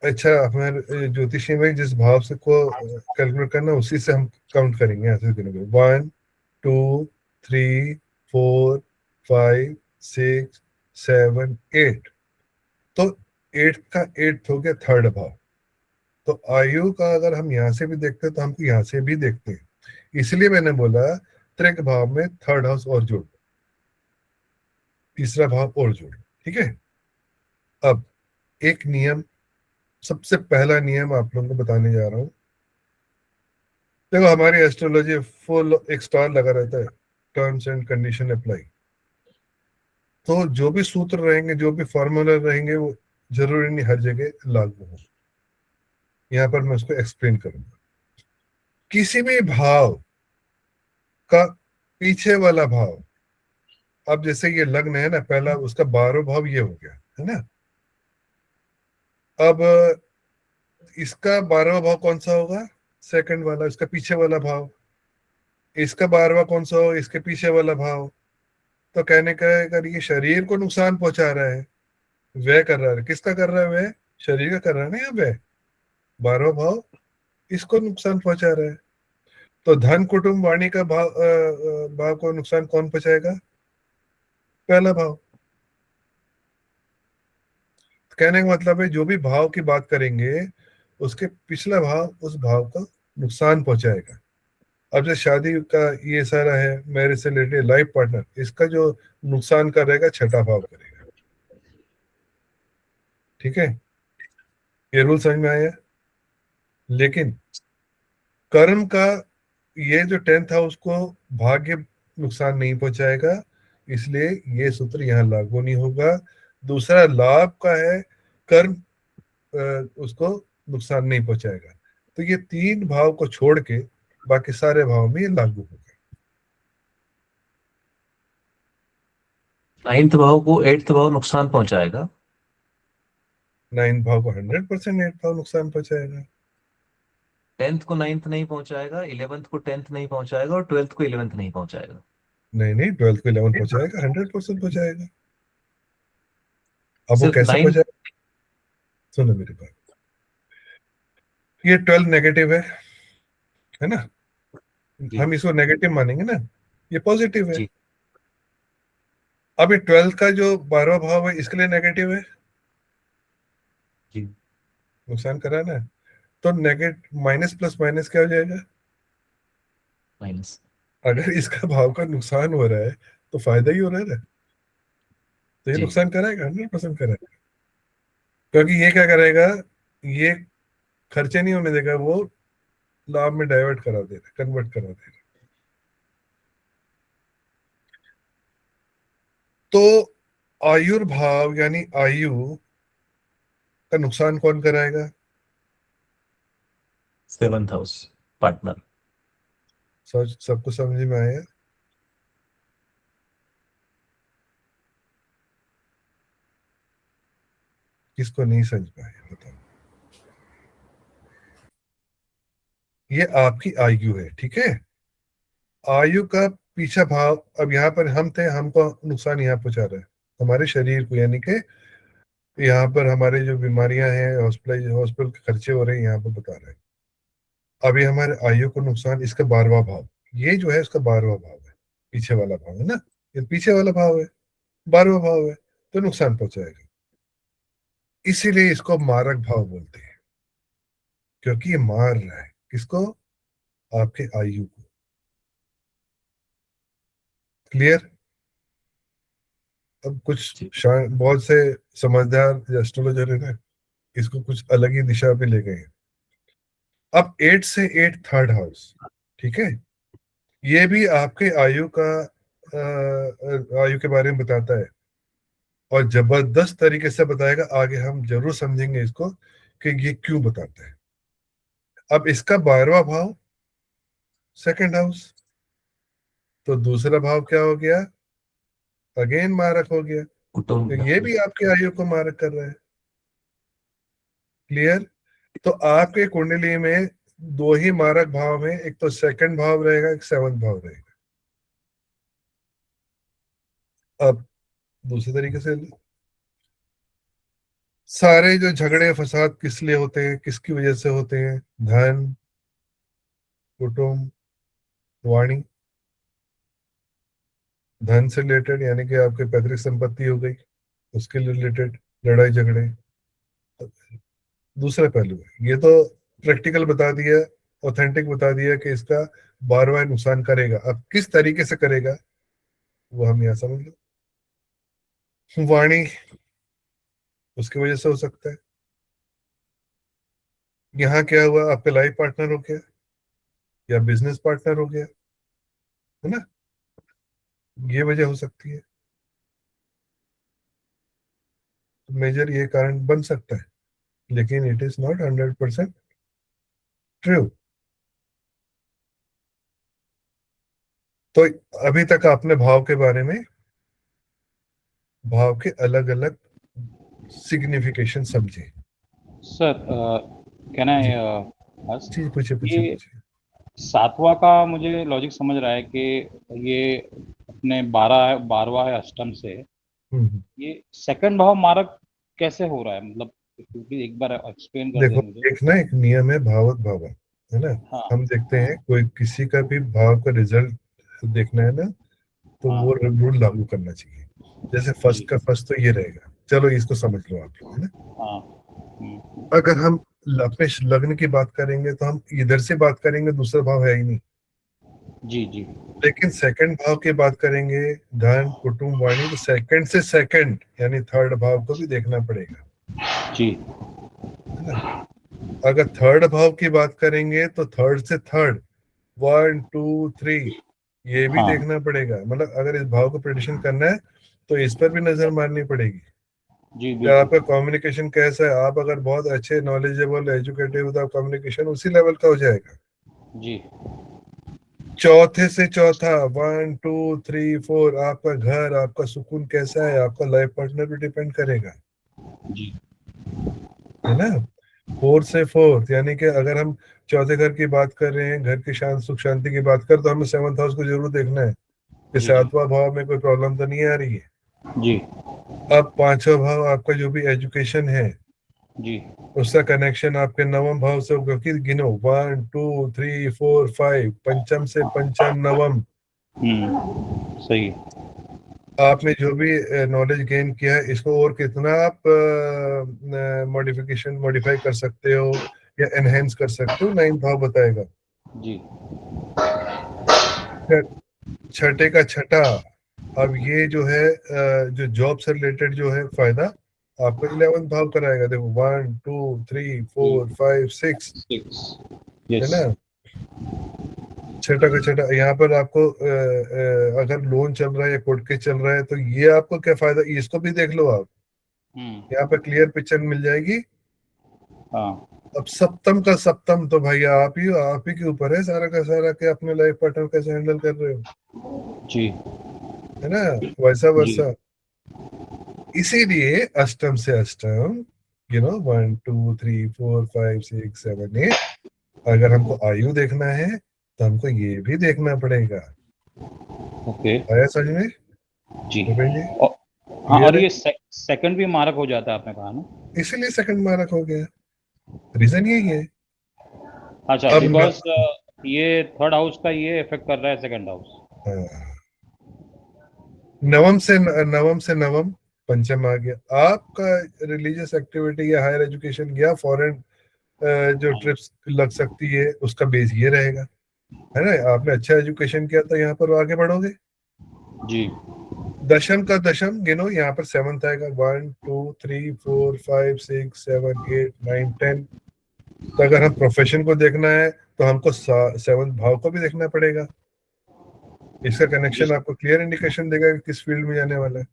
अच्छा, हमारे ज्योतिषी में जिस भाव से को कैलकुलेट करना, उसी से हम काउंट करेंगे, ऐसे गिनेंगे 1 2 3 4 5 6 7 8। तो 8 का 8 हो गया थर्ड भाव। तो आयु का अगर हम यहाँ से भी देखते हैं तो हमको यहाँ से भी देखते हैं। इसलिए मैंने बोला त्रिक भाव में थर्ड हाउस और जोड़, तीसरा भाव और जोड़। ठीक है। अब एक नियम, सबसे पहला नियम आप लोगों को बताने जा रहा हूँ। देखो, हमारी एस्ट्रोलॉजी फुल एक स्टार लगा रहता है, टर्म्स एंड कंडीशन अप्लाई। तो जो भी सूत्र रहेंगे, जो भी फॉर्मूला रहेंगे, वो जरूरी नहीं हर जगह लागू हो। यहाँ पर मैं उसको एक्सप्लेन करूंगा। किसी भी भाव का पीछे वाला भाव, अब जैसे ये लग्न है ना, पहला उसका 12वां भाव ये हो गया, है ना। अब इसका 12वां भाव कौन सा होगा? सेकंड वाला, इसका पीछे वाला भाव। इसका 12वां कौन सा हो? इसके पीछे वाला भाव। तो कहने का है, अगर ये शरीर को नुकसान पहुंचा रहा है, व्यय कर रहा है, किसका कर रहा है व्यय? शरीर का कर रहा है ना, यहाँ व्यय। 12वां भाव इसको नुकसान पहुंचा रहा है। तो धन कुटुंब वाणी का भाव, भाव को नुकसान कौन पहुंचाएगा? पहला भाव। कहने का मतलब है, जो भी भाव की बात करेंगे, उसके पिछला भाव उस भाव का नुकसान पहुंचाएगा। अब जैसे शादी का ये सारा है, मैरिज से रिलेटेड, लाइफ पार्टनर, इसका जो नुकसान करेगा छठा भाव करेगा। ठीक है, ये रूल समझ में आया। लेकिन कर्म का ये जो 10th हाउस को भाग्य नुकसान नहीं पहुंचाएगा, इसलिए ये सूत्र यहाँ लागू नहीं होगा। दूसरा लाभ का है, कर्म उसको नुकसान नहीं पहुंचाएगा। तो ये तीन भाव को छोड़ के बाकी सारे भाव में ये लागू होगा। नाइन्थ भाव को एट्थ भाव नुकसान पहुंचाएगा। 9 भाव को 100% 8 भाव नुकसान पहुंचाएगा। टेंथ को नाइन्थ नहीं पहुंचाएगा, इलेवेंथ को टेंथ नहीं पहुंचाएगा, और ट्वेल्थ को इलेवेंथ नहीं पहुंचाएगा। नहीं नहीं, 12 को 11 पहुंचाएगा, 100% पहुंचाएगा। अब वो सिर्फ कैसे नाइन। पहुंचाएगा? सुनो मेरी बात। ये 12 नेगेटिव है ना। जी हम इसको नेगेटिव मानेंगे ना, ये पॉजिटिव है। जी अब ये 12 का जो 12वां भाव है, इसके लिए नेगेटिव है, जी। नुकसान करा ना। तो नेगेटिव माइनस प्लस माइनस क्या हो जाएगा? माइनस। अगर इसका भाव का नुकसान हो रहा है, तो फायदा ही हो रहा है ना। तो ये जी। नुकसान कराएगा, 100% कराएगा। क्योंकि ये क्या करेगा, ये खर्चे नहीं होने देगा, वो लाभ में डाइवर्ट करा देगा, कन्वर्ट करा देगा। तो आयुर्भाव यानी आयु का नुकसान कौन कराएगा? Seventh house partner. सोच, सबको समझ में आया? किसको नहीं समझ में आया बताओ। ये आपकी आयु है, ठीक है। आयु का पीछा भाव, अब यहाँ पर हम थे, हमको नुकसान यहाँ पहुंचा रहा है, हमारे शरीर को, यानी कि यहाँ पर हमारे जो बीमारियां हैं, हॉस्पिटल हॉस्पिटल के खर्चे हो रहे हैं, यहाँ पर बता रहे हैं। अभी हमारे आयु को नुकसान, इसका 12वां भाव, ये जो है इसका 12वां भाव है, पीछे वाला भाव है ना, ये पीछे वाला भाव है, 12वां भाव है, तो नुकसान पहुंचाएगा। इसीलिए इसको मारक भाव बोलते हैं, क्योंकि ये मार रहा है किसको? आपके आयु को। क्लियर? अब कुछ जी। बहुत से समझदार एस्ट्रोलॉजर है ना, इसको कुछ अलग ही दिशा पे ले गए हैं। अब 8 से 8 थर्ड हाउस, ठीक है, ये भी आपके आयु का आयु के बारे में बताता है, और जबरदस्त तरीके से बताएगा। आगे हम जरूर समझेंगे इसको कि ये क्यों बताता है। अब इसका 12वां भाव सेकंड हाउस, तो दूसरा भाव क्या हो गया, अगेन मारक हो गया, तो कुटुंब। ये भी आपके आयु को मारक कर रहा है। क्लियर? तो आपके कुंडली में दो ही मारक भाव में, एक तो सेकंड भाव रहेगा, एक सेवंथ भाव रहेगा। अब दूसरे तरीके से सारे जो झगड़े फसाद किस लिए होते हैं, किसकी वजह से होते हैं, धन, कुटुंब, वाणी। धन से रिलेटेड यानी कि आपके पैतृक संपत्ति हो गई, उसके रिलेटेड लड़ाई झगड़े। दूसरा पहलू है, ये तो प्रैक्टिकल बता दिया, ऑथेंटिक बता दिया कि इसका 12वां नुकसान करेगा। अब किस तरीके से करेगा वो हम यहाँ समझ लो। वाणी उसकी वजह से हो सकता है। यहाँ क्या हुआ, आपका लाइफ पार्टनर हो गया या बिजनेस पार्टनर हो गया, है ना, ये वजह हो सकती है। तो मेजर ये कारण बन सकता है, लेकिन इट इज नॉट 100% ट्रू। तो अभी तक आपने भाव के बारे में, भाव के अलग अलग सिग्निफिकेशन समझे। सर कैन आई जी आस्क, जी, पूछिए पूछिए ये पूछिए। सातवां का मुझे लॉजिक समझ रहा है कि ये अपने 12वां है अष्टम से, हम्म। ये सेकंड भाव मारक कैसे हो रहा है, मतलब क्योंकि एक बार एक्सप्लेन कर देखो, दें मुझे। एक ना एक नियम है भावक भाव, है ना। हाँ हम देखते हाँ हैं कोई किसी का भी भाव का रिजल्ट देखना है ना, तो हाँ। वो रूल लागू करना चाहिए। जैसे जी। फर्स्ट का फर्स्ट तो ये रहेगा, चलो इसको समझ लो आप लोग, है ना। हाँ। अगर हम अपने लग्न की बात करेंगे तो हम इधर से बात करेंगे, दूसरा भाव है ही नहीं। जी जी लेकिन सेकंड भाव की बात करेंगे, धन, कुटुंब, वाणी, तो सेकंड से सेकंड यानी थर्ड भाव को भी देखना पड़ेगा, जी। है ना। अगर थर्ड भाव की बात करेंगे तो थर्ड से थर्ड, 1 2 3, ये भी हाँ देखना पड़ेगा। मतलब अगर इस भाव को प्रेडिक्शन करना है तो इस पर भी नजर मारनी पड़ेगी जी कि बिल्कुल। आपका कम्युनिकेशन कैसा है। आप अगर बहुत अच्छे, नॉलेजेबल, एजुकेटेड हो तो कम्युनिकेशन उसी लेवल का हो जाएगा। जी चौथे से चौथा, 1 2 3 4, आपका घर, आपका सुकून कैसा है, आपका लाइफ पार्टनर भी डिपेंड करेगा, जी है ना। फोर्थ से फोर्थ यानी कि अगर हम चौथे घर की बात कर रहे हैं, घर की शांति सुख शांति की बात कर, तो हमें सेवंथ हाउस को जरूर देखना है कि जी जी सातवां भाव में कोई प्रॉब्लम तो नहीं आ रही है। जी अब पांचवा भाव आपका जो भी एजुकेशन है, जी। उसका कनेक्शन आपके नवम भाव से होगा। कि गिनो, 1 2 3 4 5, पंचम से पंचम नवम। सही। आपने जो भी नॉलेज गेन किया है, इसको और कितना आप मॉडिफाई कर सकते हो या एनहेंस कर सकते हो, नाइन भाव बताएगा। जी छठे का छठा, अब ये जो है जो जॉब से रिलेटेड जो है फायदा, आपको 11th भाव कराएगा। देखो, 1 2 3 4 5 6, 6। है यस। ना। छठा का छठा, यहाँ पर आपको अगर लोन चल रहा है या कोर्ट केस चल रहा है तो ये आपको क्या फायदा, इसको भी देख लो आप। यहाँ पे क्लियर पिक्चर मिल जाएगी। हाँ अब सप्तम का सप्तम तो भाई आप ही के ऊपर है सारा का सारा, कि अपने लाइफ पार्टनर कैसे हैंडल कर रहे हो, जी है ना, वैसा जी वैसा। इसीलिए अष्टम से अष्टम, 1 2 3 4 5 6 7 8, अगर हमको आयु देखना है तो हमको ये भी देखना पड़ेगा। ओके। आया समझ में जी। विपिन जी? और हाँ, और क्लियर है? ये सेकंड भी मारक हो जाता है आपने कहा ना। इसीलिए सेकंड मार्क हो गया, रीजन यही है। अच्छा, अब न, बिकॉज ये थर्ड हाउस का ये इफेक्ट कर रहा है सेकंड हाउस। हाँ, नवम से नवम पंचम आ गया। आपका रिलीजियस एक्टिविटी या हायर एजुकेशन या फॉरेन जो हाँ ट्रिप्स लग सकती है, उसका बेस ये रहेगा, है ना। आपने अच्छा एजुकेशन किया तो यहाँ पर आगे बढ़ोगे। जी दशम का दशम गिनो, यहाँ पर सेवंथ आएगा, 1 2 3 4 5 6 7 8 9 10। तो अगर हम प्रोफेशन को देखना है तो हमको सेवंथ भाव को भी देखना पड़ेगा। इसका कनेक्शन आपको क्लियर इंडिकेशन देगा कि किस फील्ड में जाने वाला है।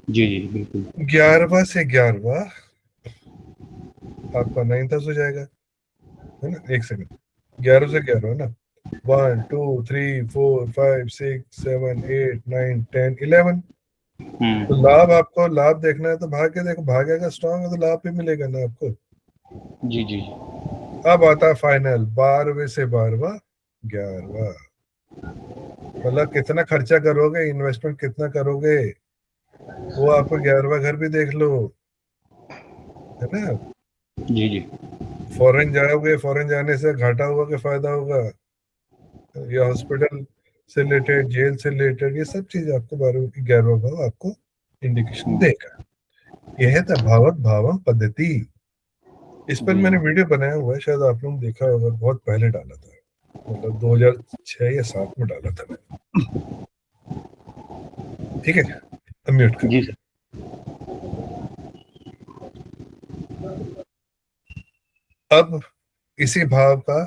जी जी बिल्कुल। 11वां से 11वां आपका 9th हाउस हो जाएगा, है ना। एक सेकंड, 11 से 11 ना, 1 2 3 4 5 6 7 8 9 10 11। तो लाभ, आपको लाभ देखना है तो भाग्य देखो, भाग्य का स्ट्रांग है तो लाभ भी मिलेगा ना आपको। जी जी। अब आता है फाइनल, 12वें से 12वां 11वां। मतलब कितना खर्चा करोगे, इन्वेस्टमेंट कितना करोगे, वो आपको 11वां घर भी देख लो, है ना। जी जी। फॉरेन जाओगे, फॉरेन जाने से घाटा होगा कि फायदा होगा, या हॉस्पिटल से रिलेटेड, जेल से रिलेटेड, ये सब चीज आपको 12वें की 11वां भाव आपको इंडिकेशन देगा। यह है भावक भावम पद्धति। इस पर जी मैंने वीडियो बनाया हुआ है, शायद आप लोग देखा होगा, बहुत पहले डाला था, मतलब 2006 या 7 में डाला था मैंने। ठीक है, अब म्यूट कर। जी सर। अब इसी भाव का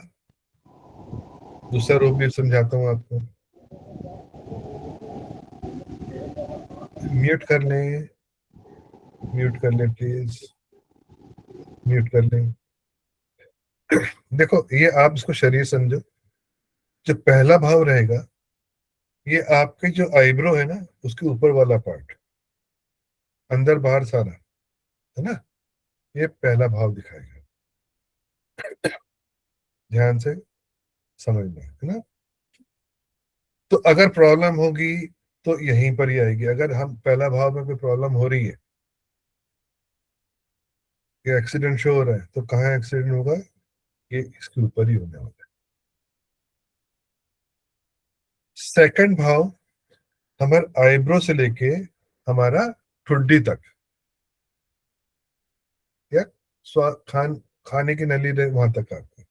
दूसरा रूप भी समझाता हूँ आपको। म्यूट कर लें, म्यूट कर लें प्लीज, म्यूट कर लें। देखो, ये आप इसको शरीर समझो। जो पहला भाव रहेगा, ये आपके जो आईब्रो है ना, उसके ऊपर वाला पार्ट, अंदर बाहर सारा, है ना, ये पहला भाव दिखाएगा। ध्यान से समझना, है ना। तो अगर प्रॉब्लम होगी तो यहीं पर ही आएगी। अगर हम पहला भाव में कोई प्रॉब्लम हो रही है, ये एक्सीडेंट शो हो रहा है, तो कहाँ एक्सीडेंट होगा, ये इसके ऊपर ही होने वाला है। सेकंड भाव हमारे आईब्रो से लेके हमारा ठुड्डी तक, या खाने की नली वहां तक आपको।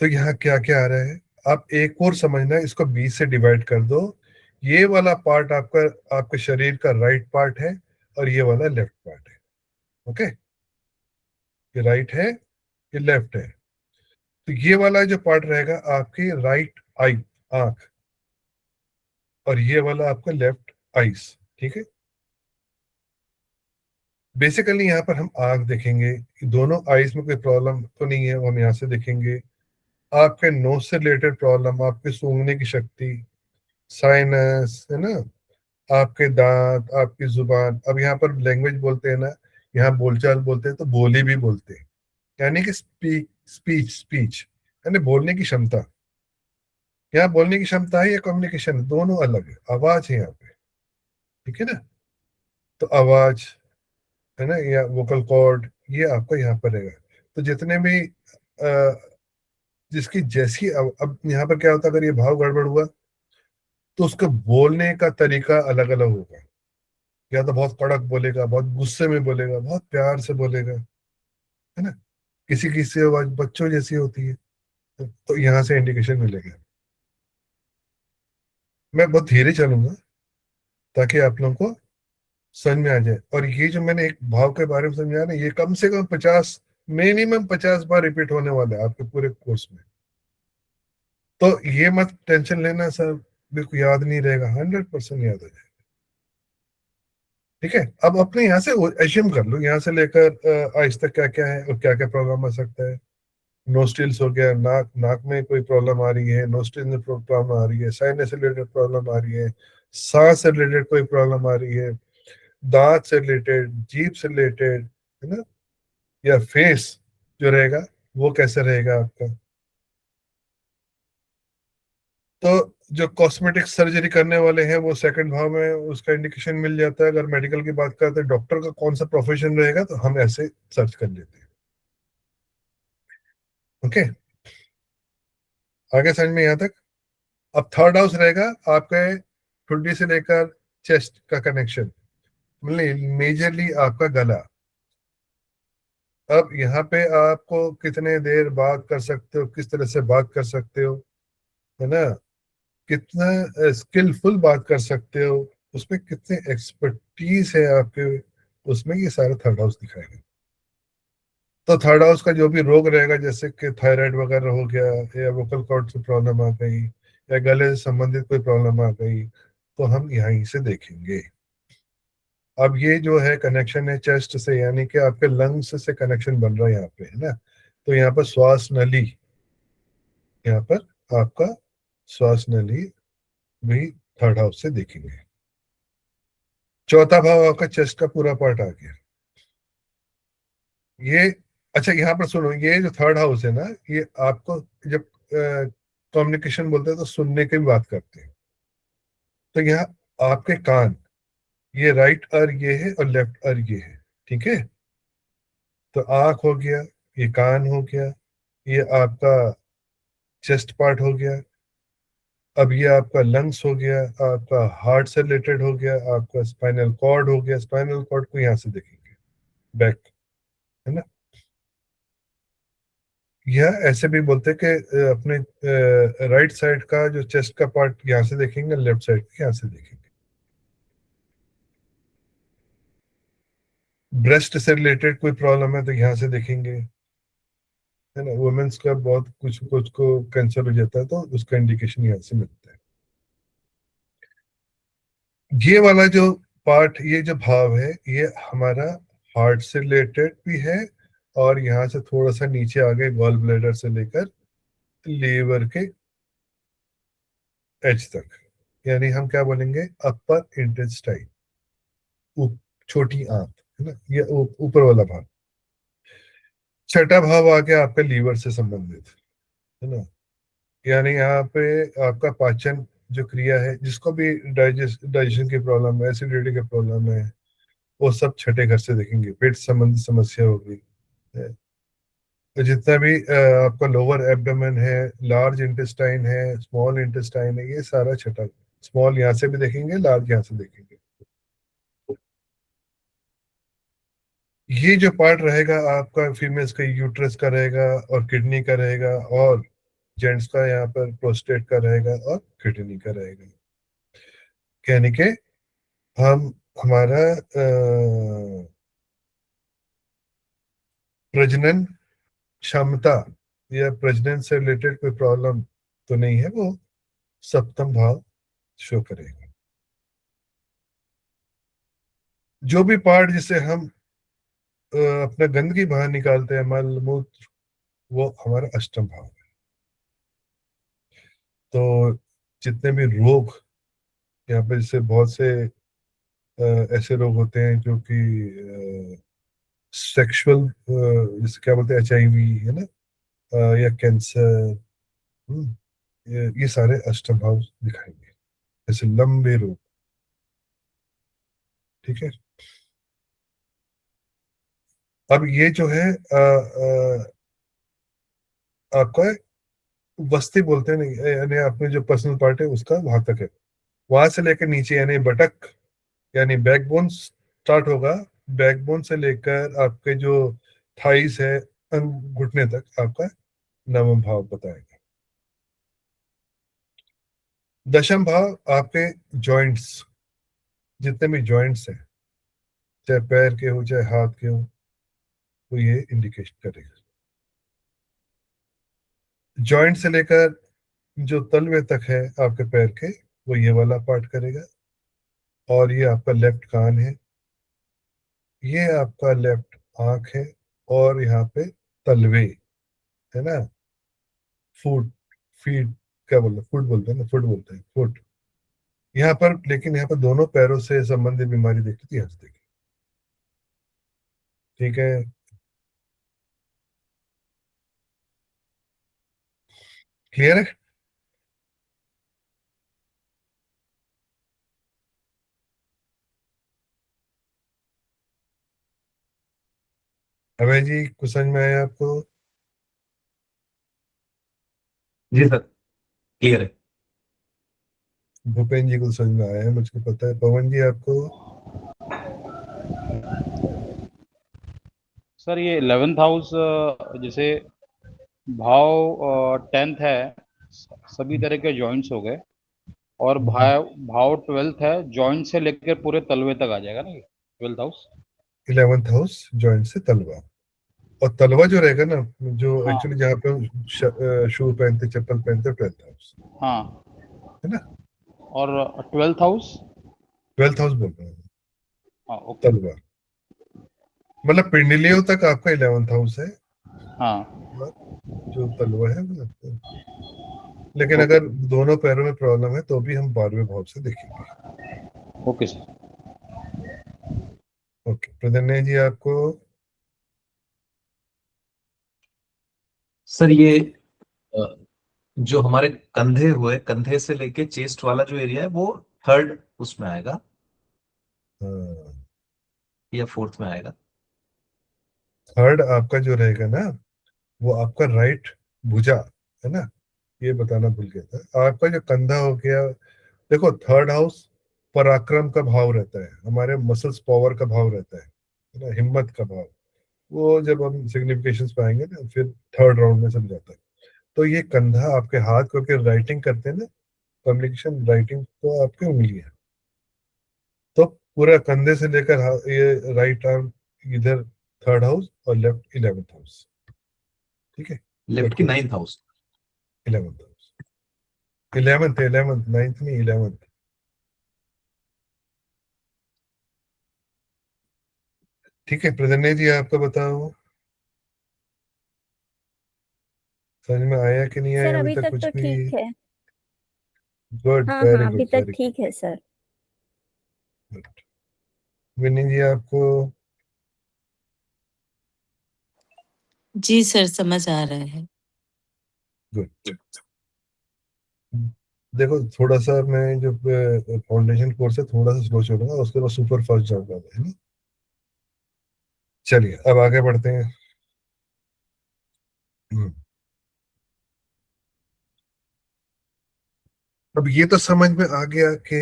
तो यहाँ क्या क्या आ रहा है, आप एक और समझना, इसको 20 से डिवाइड कर दो। ये वाला पार्ट आपका, आपके शरीर का राइट पार्ट है, और ये वाला लेफ्ट पार्ट है। ओके, ये राइट है, ये लेफ्ट है। तो ये वाला जो पार्ट रहेगा आपकी राइट आई, आंख, और ये वाला आपका लेफ्ट आईज। ठीक है, बेसिकली यहाँ पर हम आंख देखेंगे, दोनों आईज में कोई प्रॉब्लम तो नहीं है, वो हम यहाँ से देखेंगे। आपके नोज से रिलेटेड प्रॉब्लम, आपके सूंघने की शक्ति, साइनस, है ना, आपके दांत, आपकी जुबान। अब यहाँ पर लैंग्वेज बोलते हैं ना, यहाँ बोलचाल बोलते हैं तो बोली भी बोलते हैं, यानी कि स्पीच स्पीच, यानी बोलने की क्षमता। यहाँ बोलने की क्षमता है या कम्युनिकेशन, दोनों अलग है, आवाज है यहाँ पे। ठीक है ना, तो आवाज, है ना, या वोकल कॉर्ड, ये आपका यहाँ पर रहेगा। तो जितने भी जिसकी जैसी, अब यहाँ पर क्या होता है, अगर ये भाव गड़बड़ हुआ तो उसका बोलने का तरीका अलग अलग होगा। या तो बहुत कड़क बोलेगा, बहुत गुस्से में बोलेगा, बहुत प्यार से बोलेगा, है ना। किसी किसी से आवाज बच्चों जैसी होती है। तो यहाँ से इंडिकेशन मिलेगा। मैं बहुत धीरे चलूंगा ताकि आप लोगों को समझ में आ जाए। और ये जो मैंने एक भाव के बारे में समझाया ना, ये कम से कम 50, मिनिमम 50 बार रिपीट होने वाला है आपके पूरे कोर्स में। तो ये मत टेंशन लेना सर, बिल्कुल याद नहीं रहेगा, 100% याद हो जाएगा। ठीक है, अब अपने यहाँ से एज्यूम कर लो, यहाँ से लेकर आज तक क्या क्या है और क्या क्या प्रॉब्लम आ सकता है। नोस्ट्रिल्स हो गया, नाक, नाक में कोई प्रॉब्लम आ रही है, नोस्ट्रिल में प्रॉब्लम आ रही है, साइनस से रिलेटेड प्रॉब्लम आ रही है, सांस से रिलेटेड कोई प्रॉब्लम आ रही है, दांत से रिलेटेड, जीभ से रिलेटेड, है ना, या फेस जो रहेगा वो कैसे रहेगा आपका। तो जो कॉस्मेटिक सर्जरी करने वाले हैं वो सेकंड भाव में उसका इंडिकेशन मिल जाता है। अगर मेडिकल की बात करते हैं, डॉक्टर का कौन सा प्रोफेशन रहेगा, तो हम ऐसे सर्च कर लेते हैं। ओके, आगे समझ में यहाँ तक। अब थर्ड हाउस रहेगा आपके ठुड्डी से लेकर चेस्ट का कनेक्शन, मतलब मेजरली आपका गला। अब यहाँ पे आपको कितने देर बात कर सकते हो, किस तरह से बात कर सकते हो, है ना, कितना स्किलफुल बात कर सकते हो, उसमें कितने एक्सपर्टीज है आपके, उसमें ये सारा थर्ड हाउस दिखाएगा। तो थर्ड हाउस का जो भी रोग रहेगा, जैसे कि थायराइड वगैरह हो गया, या वोकल कॉर्ड से प्रॉब्लम आ गई, या गले से संबंधित कोई प्रॉब्लम आ गई, तो हम यहीं से देखेंगे। अब ये जो है कनेक्शन है चेस्ट से, यानी कि आपके लंग्स से कनेक्शन बन रहा है यहाँ पे, है ना। तो यहाँ पर श्वास नली, यहाँ पर आपका श्वास नली भी थर्ड हाउस से देखेंगे। चौथा भाव आपका चेस्ट का पूरा पार्ट आ गया ये। अच्छा, यहाँ पर सुनो, ये जो थर्ड हाउस है ना, ये आपको जब कम्युनिकेशन बोलते हैं तो सुनने की भी बात करते हैं। तो यहाँ आपके कान, ये राइट अर ये है और लेफ्ट अर ये है, ठीक है। तो आंख हो गया, ये कान हो गया, ये आपका चेस्ट पार्ट हो गया। अब ये आपका लंग्स हो गया, आपका हार्ट से रिलेटेड हो गया, आपका स्पाइनल कॉर्ड हो गया। स्पाइनल कॉर्ड को यहाँ से देखेंगे, बैक, है ना। यह ऐसे भी बोलते हैं कि अपने राइट साइड का जो चेस्ट का पार्ट यहाँ से देखेंगे, लेफ्ट साइड यहाँ से देखेंगे। ब्रेस्ट से रिलेटेड कोई प्रॉब्लम है तो यहाँ से देखेंगे, है ना। वुमेन्स का बहुत कुछ कुछ को कैंसर हो जाता है तो उसका इंडिकेशन यहाँ से मिलता है। ये वाला जो पार्ट, ये जो भाव है, ये हमारा हार्ट से रिलेटेड भी है, और यहाँ से थोड़ा सा नीचे आ गए गॉल ब्लैडर से लेकर लीवर के एज तक, यानी हम क्या बोलेंगे, अपर इंटेस्टाइन, छोटी आंत, है ना, ये ऊपर वाला भाग। छठा भाव आ गया आपका लीवर से संबंधित, है ना। यानी यहाँ पे आपका पाचन जो क्रिया है, जिसको भी डाइजेशन की प्रॉब्लम है, एसिडिटी की प्रॉब्लम है, वो सब छठे घर से देखेंगे। पेट संबंधी समस्या होगी, तो जितना भी आपका लोअर एब्डोमेन है, लार्ज इंटेस्टाइन है, स्मॉल इंटेस्टाइन है, ये सारा छठा। स्मॉल यहाँ से भी देखेंगे, लार्ज यहाँ से देखेंगे। ये जो पार्ट रहेगा आपका फीमेल्स का यूट्रस का रहेगा, और किडनी का रहेगा, और जेंट्स का यहाँ पर प्रोस्टेट का रहेगा और किडनी का रहेगा। यानी कि हम हमारा प्रजनन क्षमता या प्रजनन से रिलेटेड कोई प्रॉब्लम तो नहीं है, वो सप्तम भाव शो करेगा। जो भी पार्ट जिसे हम अपना गंदगी बाहर निकालते हैं, मल मूत्र, वो हमारा अष्टम भाव है। तो जितने भी रोग यहाँ पे, जैसे बहुत से ऐसे रोग होते हैं जो कि सेक्सुअल, जैसे क्या बोलते हैं, HIV, है ना, या कैंसर, ये सारे अष्टम भाव दिखाएंगे, ऐसे लंबे रोग, ठीक है। अब ये जो है आपका बस्ती बोलते हैं नहीं, यानी अपने जो पर्सनल पार्ट है उसका वहां तक है। वहां से लेकर नीचे, यानी बटक, यानी बैकबोन स्टार्ट होगा। बैकबोन से लेकर आपके जो थाइस है, घुटने तक आपका नवम भाव बताएगा। दशम भाव आपके जॉइंट्स, जितने भी जॉइंट्स हैं, चाहे पैर के हो चाहे हाथ के हो, तो ये इंडिकेशन करेगा। जॉइंट से लेकर जो तलवे तक है आपके पैर के, वो ये वाला पार्ट करेगा। और ये आपका लेफ्ट कान है, ये आपका लेफ्ट आंख है, और यहाँ पे तलवे, है ना, फुट, फीट, क्या बोलते हैं, फुट बोलते हैं ना, फुट बोलते हैं, फुट। यहाँ पर लेकिन यहाँ पर दोनों पैरों से संबंधित बीमारी देखी थी, यहाँ से देखी, ठीक है। क्लियर है। अभय जी, कुछ समझ में आया आपको? जी सर, क्लियर है। भूपेन जी को समझ में आया है, मुझको पता है। पवन जी, आपको? सर ये 11th हाउस जैसे भाव 10th है, सभी तरह के जॉइंट्स हो गए, और भाव भाव 12th है, जॉइंट से लेकर पूरे तलवे तक आ जाएगा ना ये 12th house. 11th house joint से तलवा, और तलवा जो रहेगा ना, जो हाँ एक्चुअली जहाँ पे शू पहनते, चप्पल पहनते, 12th हाउस हाँ। है ना। और 12th हाउस। 12th हाउस बोल रहा हूँ, हाँ ओके। तलवा। मतलब पिंडलियों तक आपका 11th हाउस है, हाँ और जो तलवा है वो आपका। लेकिन ओके। अगर दोनों पैरों में प्रॉब्लम है तो भी हम 12वें भाव से देखेंगे। Okay sir. ओके प्रदन्य जी, आपको सर ये अ, जो हमारे कंधे हुए, कंधे से लेके चेस्ट वाला जो एरिया है वो थर्ड उसमें आएगा या फोर्थ में आएगा? थर्ड आपका जो रहेगा ना, वो आपका राइट भुजा है ना, ये बताना भूल गया था। आपका जो कंधा हो गया, देखो थर्ड हाउस पराक्रम का भाव रहता है, हमारे मसल्स पावर का भाव रहता है ना, हिम्मत का भाव। वो जब हम सिग्निफिकेशंस पे आएंगे ना, फिर थर्ड राउंड में समझाता है। तो ये कंधा आपके हाथ, क्योंकि राइटिंग करते हैं ना, कम्युनिकेशन राइटिंग तो आपकी उंगली है, तो पूरा कंधे से लेकर ये राइट आर्म इधर थर्ड हाउस, और लेफ्ट 11th हाउस। ठीक है, लेफ्ट की बिल्कुल 9th house. 11th house, 11th 9th नहीं 11th। ठीक है प्रदन्य जी, आपका बताओ, समझ में आया कि नहीं सर आया अभी अभी तक तक कुछ तो भी? ठीक है। गुड, हाँ वेरी हाँ, अभी गुड, तक वेरी ठीक है सर। गुड। विनी जी, आपको? जी सर, समझ आ रहा है। गुड। देखो थोड़ा सा मैं जो फाउंडेशन कोर्स है थोड़ा सा स्लो चलूंगा, उसके बाद सुपर फास्ट जाऊंगा, है ना। चलिए अब आगे बढ़ते हैं। हम्म, अब ये तो समझ में आ गया कि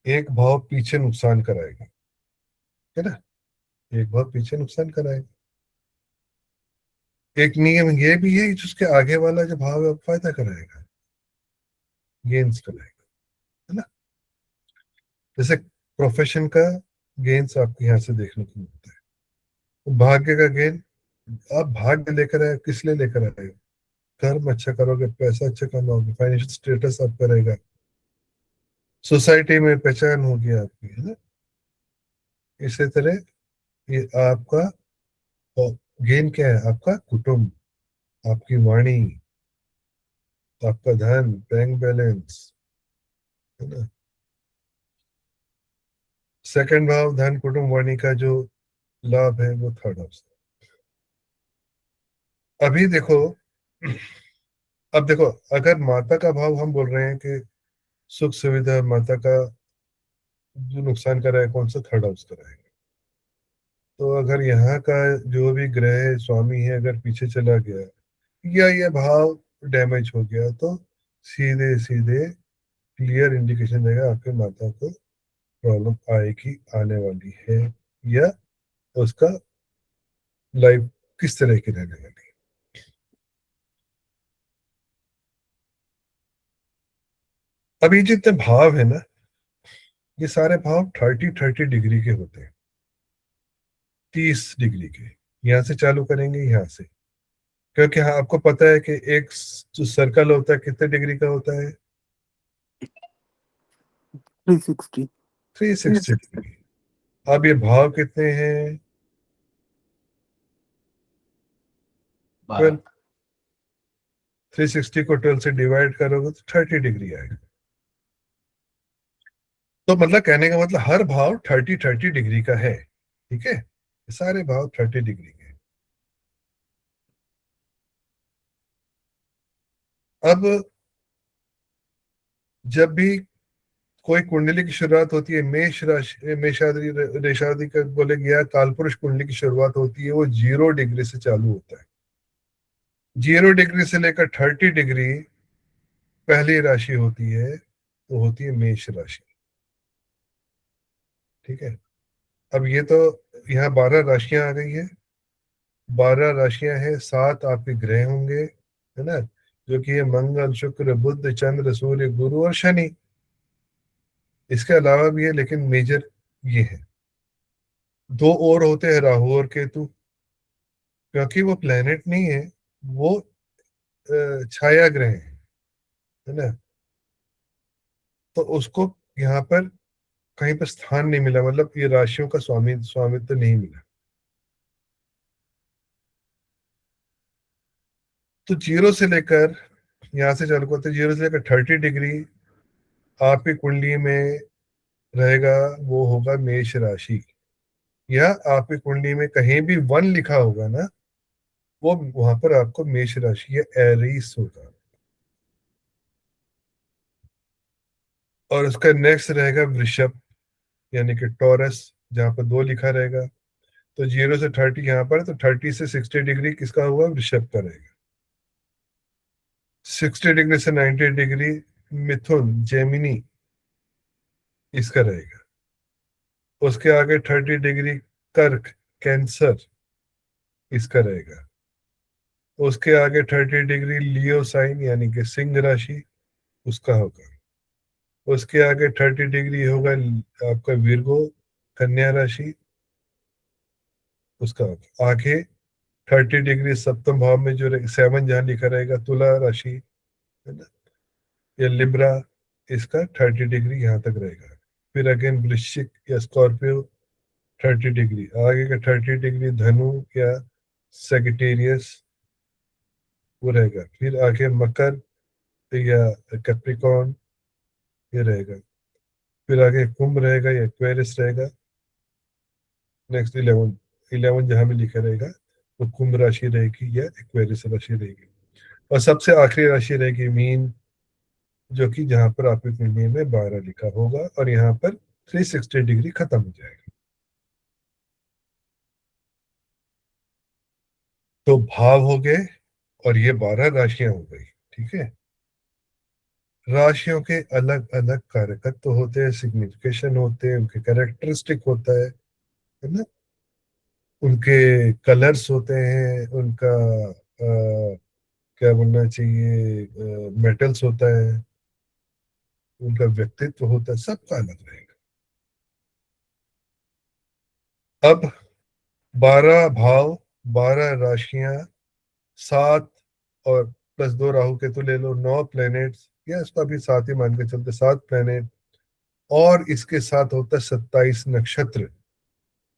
एक भाव पीछे नुकसान कराएगा, है ना, एक भाव पीछे नुकसान कराएगा। एक नियम ये भी है कि जिसके आगे वाला जो भाव है वो फायदा कराएगा, गेन्स कराएगा, है ना। जैसे प्रोफेशन का गेन्स आपको यहाँ से देखने को मिलता है, भाग्य का गेन, आप भाग्य लेकर आए, किस लिए लेकर आए? कर्म अच्छा करोगे, पैसा अच्छा कमाओगे, फाइनेंशियल स्टेटस आपका रहेगा, सोसाइटी में पहचान होगी आपकी, है ना। इसी तरह ये आपका गेन क्या है? आपका कुटुंब, आपकी वाणी, आपका धन, बैंक बैलेंस, है ना। सेकंड भाव धन कुटुंब वाणी का जो लाभ है वो थर्ड हाउस। अभी देखो, अब देखो, अगर माता का भाव हम बोल रहे हैं कि सुख सुविधा माता का जो नुकसान कर रहा है, कौन सा? थर्ड हाउस का रहेगा। तो अगर यहाँ का जो भी ग्रह स्वामी है अगर पीछे चला गया, या ये भाव डैमेज हो गया, तो सीधे सीधे क्लियर इंडिकेशन देगा आपके माता को प्रॉब्लम आएगी, आने वाली है, या उसका लाइफ किस तरह की रहने वाली है। अब ये जितने भाव है ना, ये सारे भाव 30-30 डिग्री के होते हैं, 30 डिग्री के। यहाँ से चालू करेंगे, यहाँ से, क्योंकि हाँ आपको पता है कि एक जो सर्कल होता है कितने डिग्री का होता है? 360। 360 डिग्री। अब ये भाव कितने हैं? 12। 12। 360 को 12 से डिवाइड करोगे तो 30 डिग्री आएगा। तो मतलब कहने का मतलब हर भाव 30-30 डिग्री का है, ठीक है, सारे भाव 30 डिग्री के हैं। अब जब भी कोई कुंडली की शुरुआत होती है, मेष राशि, मेषादि रेशादि का बोले गया, कालपुरुष कुंडली की शुरुआत होती है, वो 0 डिग्री से चालू होता है। 0 डिग्री से लेकर 30 डिग्री पहली राशि होती है, तो होती है मेष राशि। ठीक है, अब ये तो यहाँ 12 राशियां आ गई है, 12 राशियां हैं, 7 आपके ग्रह होंगे, है ना। जो कि है मंगल, शुक्र, बुध, चंद्र, सूर्य, गुरु और शनि। इसके अलावा भी है, लेकिन मेजर ये है। दो और होते हैं, राहु और केतु, क्योंकि वो प्लेनेट नहीं है, वो छाया ग्रह है ना। तो उसको यहाँ पर कहीं पर स्थान नहीं मिला, मतलब ये राशियों का स्वामित्व नहीं मिला। तो जीरो से लेकर, यहाँ से चालू करते, जीरो से लेकर 30 डिग्री आपकी कुंडली में रहेगा, वो होगा मेष राशि। या आपकी कुंडली में कहीं भी 1 लिखा होगा ना, वो वहां पर आपको मेष राशि या एरीस होगा। और उसका नेक्स्ट रहेगा वृषभ, यानी कि टॉरस, जहां पर 2 लिखा रहेगा। तो जीरो से 30 यहाँ पर, तो 30 से 60 डिग्री किसका हुआ? वृषभ का रहेगा। 60 डिग्री से 90 डिग्री मिथुन, जेमिनी, इसका रहेगा। उसके आगे 30 डिग्री कर्क, कैंसर, इसका रहेगा। उसके आगे 30 डिग्री लियो साइन, यानी कि सिंह राशि, उसका होगा। उसके आगे 30 डिग्री होगा आपका विर्गो, कन्या राशि, उसका होगा। आगे 30 डिग्री सप्तम भाव में जो 7 जहां लिखा रहेगा, तुला राशि, है ना, या लिब्रा, इसका 30 डिग्री यहाँ तक रहेगा। फिर अगेन वृश्चिक या स्कॉर्पियो 30 डिग्री, आगे का 30 डिग्री धनु या सेगिटेरियस, वो रहेगा। फिर आगे मकर या कैप्रिकॉर्न, ये रहेगा। फिर आगे कुंभ रहेगा या एक्वेरियस रहेगा। नेक्स्ट 11 जहां भी लिखा रहेगा, वो कुंभ राशि रहेगी या एक्वेरियस राशि रहेगी। और सबसे आखिरी राशि रहेगी मीन, जो कि जहां पर आपकी कुंडली में 12 लिखा होगा, और यहाँ पर 360 डिग्री खत्म हो जाएगा। तो भाव हो गए, और ये 12 राशियां हो गई, ठीक है। राशियों के अलग अलग कारकत्व होते हैं, सिग्निफिकेशन होते हैं, उनके कैरेक्टरिस्टिक होता है ना, उनके कलर्स होते हैं, उनका क्या बोलना चाहिए, मेटल्स होता है, उनका व्यक्तित्व होता है, सबका अलग रहेगा। अब 12 भाव, 12 राशियां, 7 और प्लस 2 राहु केतु ले लो, 9 प्लैनेट्स, या इसका भी साथ ही मान के चलते 7 प्लैनेट, और इसके साथ होता है 27 नक्षत्र।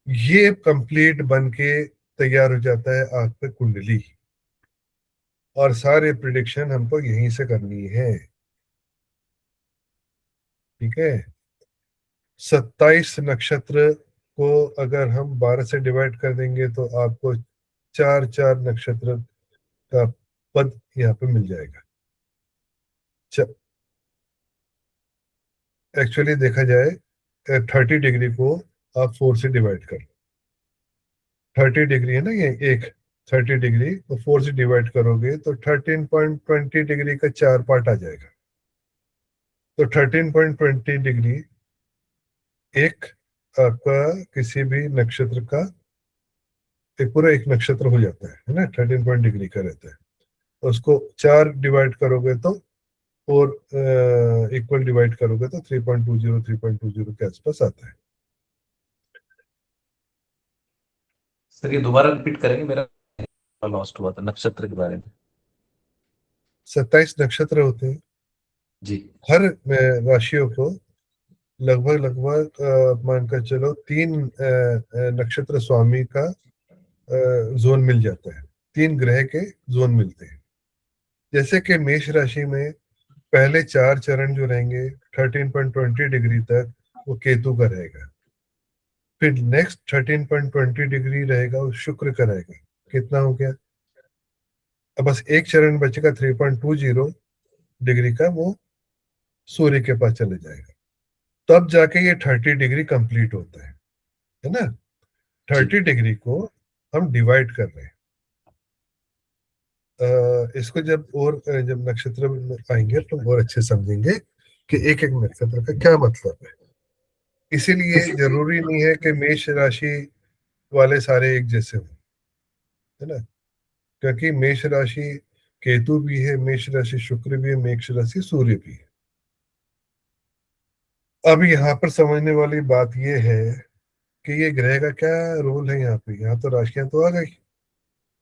ये कंप्लीट बन के तैयार हो जाता है आग पे कुंडली, और सारे प्रिडिक्शन हमको यहीं से करनी है, ठीक है। 27 नक्षत्र को अगर हम 12 से डिवाइड कर देंगे, तो आपको 4 4 नक्षत्र का पद यहाँ पे मिल जाएगा। एक्चुअली देखा जाए, 30 डिग्री को आप 4 से डिवाइड कर, 30 डिग्री है ना ये एक, 30 डिग्री तो 4 से डिवाइड करोगे तो 13.20 डिग्री का 4 पार्ट आ जाएगा। तो 13.20 डिग्री एक आपका किसी भी नक्षत्र का एक पूरा एक नक्षत्र हो जाता है ना, 13 डिग्री का रहता है। उसको 4 डिवाइड करोगे तो, और इक्वल डिवाइड करोगे तो 3.20 के आसपास आता है। सर ये दोबारा रिपीट करेंगे, मेरा लॉस्ट हुआ था नक्षत्र के बारे में। 27 नक्षत्र होते हैं। जी। हर राशियों को लगभग लगभग मानकर चलो 3 नक्षत्र स्वामी का जोन मिल जाता है, 3 ग्रह के जोन मिलते हैं। जैसे कि मेष राशि में पहले 4 चरण जो रहेंगे 13.20 डिग्री तक, वो केतु का रहेगा। फिर नेक्स्ट 13.20 डिग्री रहेगा, वो शुक्र का रहेगा। कितना हो गया? अब बस एक चरण बचेगा 3.20 डिग्री का, वो सूर्य के पास चले जाएगा। तब जाके ये 30 डिग्री कंप्लीट होता है ना। 30 डिग्री को हम डिवाइड कर रहे हैं। इसको जब और जब नक्षत्र में आएंगे तो और अच्छे समझेंगे कि एक एक नक्षत्र का क्या मतलब है। इसीलिए जरूरी नहीं है कि मेष राशि वाले सारे एक जैसे हों, है ना, क्योंकि मेष राशि केतु भी है, मेष राशि शुक्र भी है, मेष राशि सूर्य भी है। अब यहाँ पर समझने वाली बात यह है कि ये ग्रह का क्या रोल है यहाँ पे। यहाँ तो राशियां तो आ गई,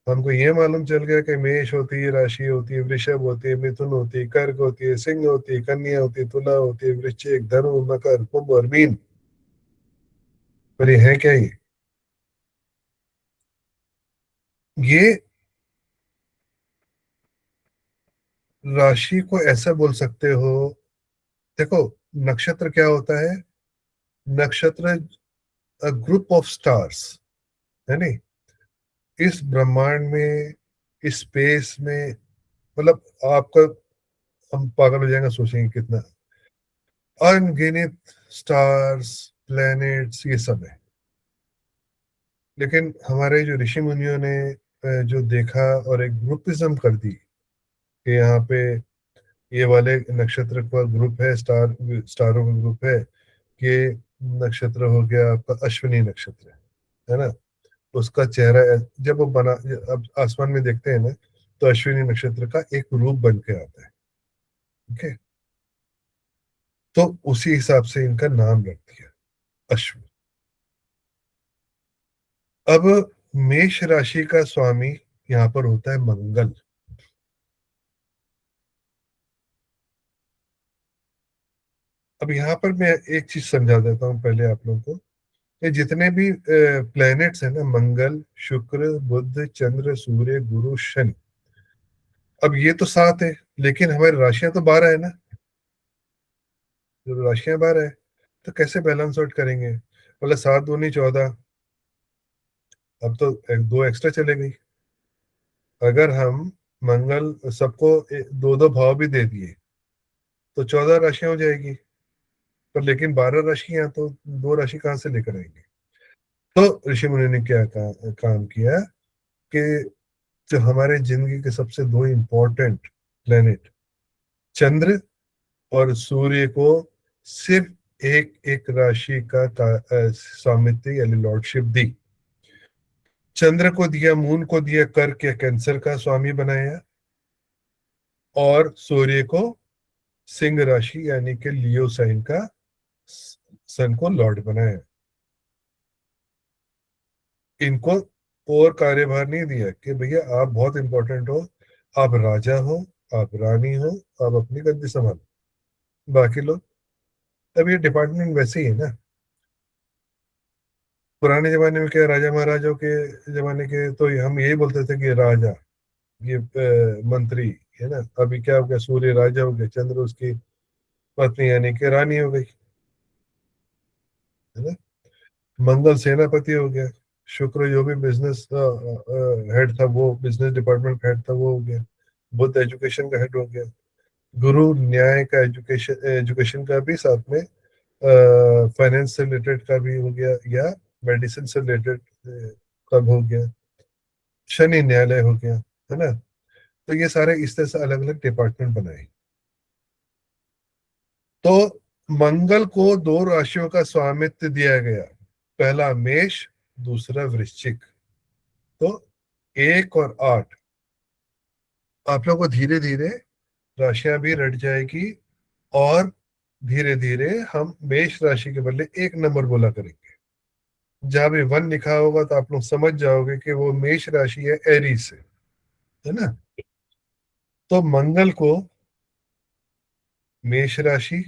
हमको ये मालूम चल गया कि मेष होती है राशि, होती है वृषभ, होती है मिथुन, होती है कर्क, होती है सिंह, होती है कन्या, होती है तुला, होती है वृश्चिक, धनु, मकर, कुंभ और मीन। पर ये है क्या ये राशि को ऐसा बोल सकते हो। देखो, नक्षत्र क्या होता है? नक्षत्र ग्रुप ऑफ स्टार्स, है नहीं? इस ब्रह्मांड में, इस स्पेस में, मतलब आपका, हम पागल हो जाएंगे सोचेंगे कितना अनगिनत स्टार्स, प्लैनेट्स, ये सब है। लेकिन हमारे जो ऋषि मुनियों ने जो देखा और एक ग्रुपिज्म कर दी कि यहाँ पे ये वाले नक्षत्र का ग्रुप है, स्टारों का ग्रुप है। ये नक्षत्र हो गया आपका अश्विनी नक्षत्र, है ना? उसका चेहरा जब वो बना, अब आसमान में देखते हैं ना, तो अश्विनी नक्षत्र का एक रूप बन के आता है। ओके, तो उसी हिसाब से इनका नाम रख दिया अश्विनी। अब मेष राशि का स्वामी यहाँ पर होता है मंगल। अब यहाँ पर मैं एक चीज समझा देता हूँ पहले आप लोगों को। ये जितने भी प्लैनेट्स हैं ना, मंगल, शुक्र, बुध, चंद्र, सूर्य, गुरु, शनि, अब ये तो 7 है, लेकिन हमारी राशियां तो 12 है ना। जो राशियां 12 है, तो कैसे बैलेंस आउट करेंगे? मतलब 7 दूनी 14, अब तो दो एक्स्ट्रा चले गई। अगर हम मंगल सबको दो दो भाव भी दे दिए तो 14 राशियां हो जाएगी। पर लेकिन 12 राशियां, तो दो राशि कहाँ से लेकर आएंगे? तो ऋषि मुनि ने क्या काम किया कि जो हमारे जिंदगी के सबसे दो इंपॉर्टेंट प्लेनेट, चंद्र और सूर्य को, सिर्फ एक एक राशि का स्वामित्व यानी लॉर्डशिप दी। चंद्र को दिया, मून को दिया कर्क या कैंसर का स्वामी बनाया, और सूर्य को सिंह राशि यानी कि लियो साइन का सन को लॉर्ड बनाया। इनको और कार्यभार नहीं दिया कि भैया आप बहुत इंपॉर्टेंट हो, आप राजा हो, आप रानी हो, आप अपनी गद्दी संभालो, बाकी लोग। अब ये डिपार्टमेंट वैसे ही है ना। पुराने जमाने में क्या, राजा महाराजाओं के जमाने के तो हम यही बोलते थे कि राजा, ये मंत्री, है ना? अभी क्या हो गया, सूर्य राजा हो गया, चंद्र उसकी पत्नी यानी कि रानी हो गई, है ना? मंगल सेनापति हो गया, शुक्र जो भी बिजनेस हेड था, वो बिजनेस डिपार्टमेंट हेड था, वो हो गया। बुध एजुकेशन का हेड हो गया। गुरु न्याय का, एजुकेशन एजुकेशन का भी, साथ में फाइनेंस से रिलेटेड का भी हो गया, या मेडिसिन से रिलेटेड कब हो गया। शनि न्यायालय हो गया, है ना? तो ये सारे इस तरह से अलग अलग डिपार्टमेंट बनाए। तो मंगल को दो राशियों का स्वामित्व दिया गया, पहला मेष, दूसरा वृश्चिक। तो 1 और 8, आप लोग को धीरे धीरे राशियां भी रट जाएगी, और धीरे धीरे हम मेष राशि के बदले 1 नंबर बोला करेंगे। जहां भी 1 लिखा होगा तो आप लोग समझ जाओगे कि वो मेष राशि है, एरीज है ना? तो मंगल को मेष राशि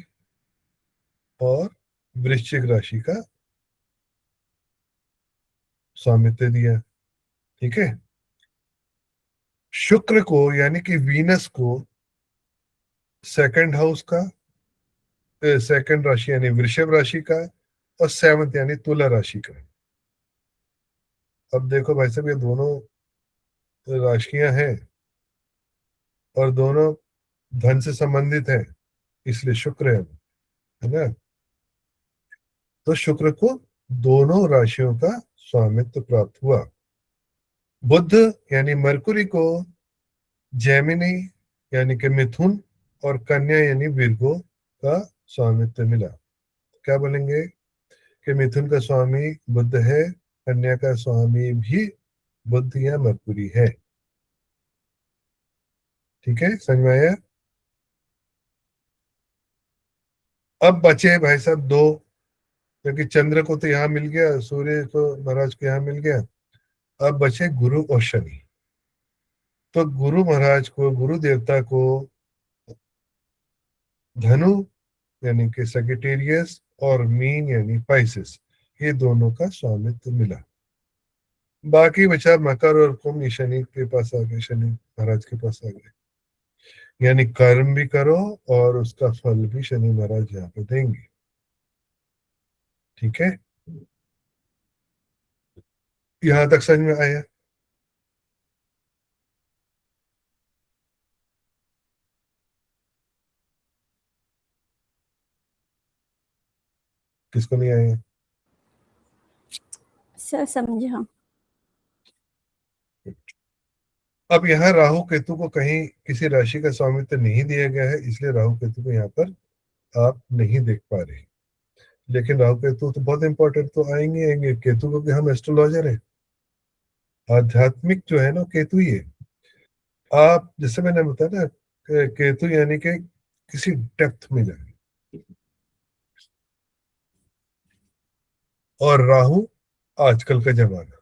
और वृश्चिक राशि का स्वामित्व दिया, ठीक है। शुक्र को यानी कि वीनस को सेकंड हाउस का, सेकंड राशि यानी वृषभ राशि का, और सेवंथ यानी तुला राशि का। अब देखो भाई साहब, ये दोनों राशियां हैं और दोनों धन से संबंधित है, इसलिए शुक्र है ना? तो शुक्र को दोनों राशियों का स्वामित्व प्राप्त हुआ। बुध यानी मरकुरी को जेमिनी यानी कि मिथुन, और कन्या यानी विर्गो का स्वामित्व मिला। क्या बोलेंगे कि मिथुन का स्वामी बुध है, कन्या का स्वामी भी बुध या मरकुरी है। ठीक है, समझ में आया? अब बचे भाई साहब दो, क्योंकि चंद्र को तो यहाँ मिल गया, सूर्य को महाराज को यहाँ मिल गया। अब बचे गुरु और शनि। तो गुरु महाराज को, गुरु देवता को धनु यानी कि सेक्रेटेरियस और मीन यानी पाइसेस, ये दोनों का स्वामित्व मिला। बाकी बचा मकर और कुंभ, ये शनि के पास आ गए, शनि महाराज के पास आ गए। यानी कर्म भी करो और उसका फल भी शनि महाराज यहाँ पे देंगे। ठीक है, यहां तक समझ में आया? किसको नहीं आया? सर समझा। अब यहाँ राहु केतु को कहीं किसी राशि का स्वामित्व नहीं दिया गया है, इसलिए राहु केतु को यहाँ पर आप नहीं देख पा रहे। लेकिन राहु केतु तो बहुत इंपॉर्टेंट तो आएंगे आएंगे। केतु को, कि हम एस्ट्रोलॉजर है, आध्यात्मिक जो है ना केतु ही है। आप जैसे मैंने बताया ना, केतु यानी कि किसी डेप्थ में जाए, और राहु आजकल का जमाना।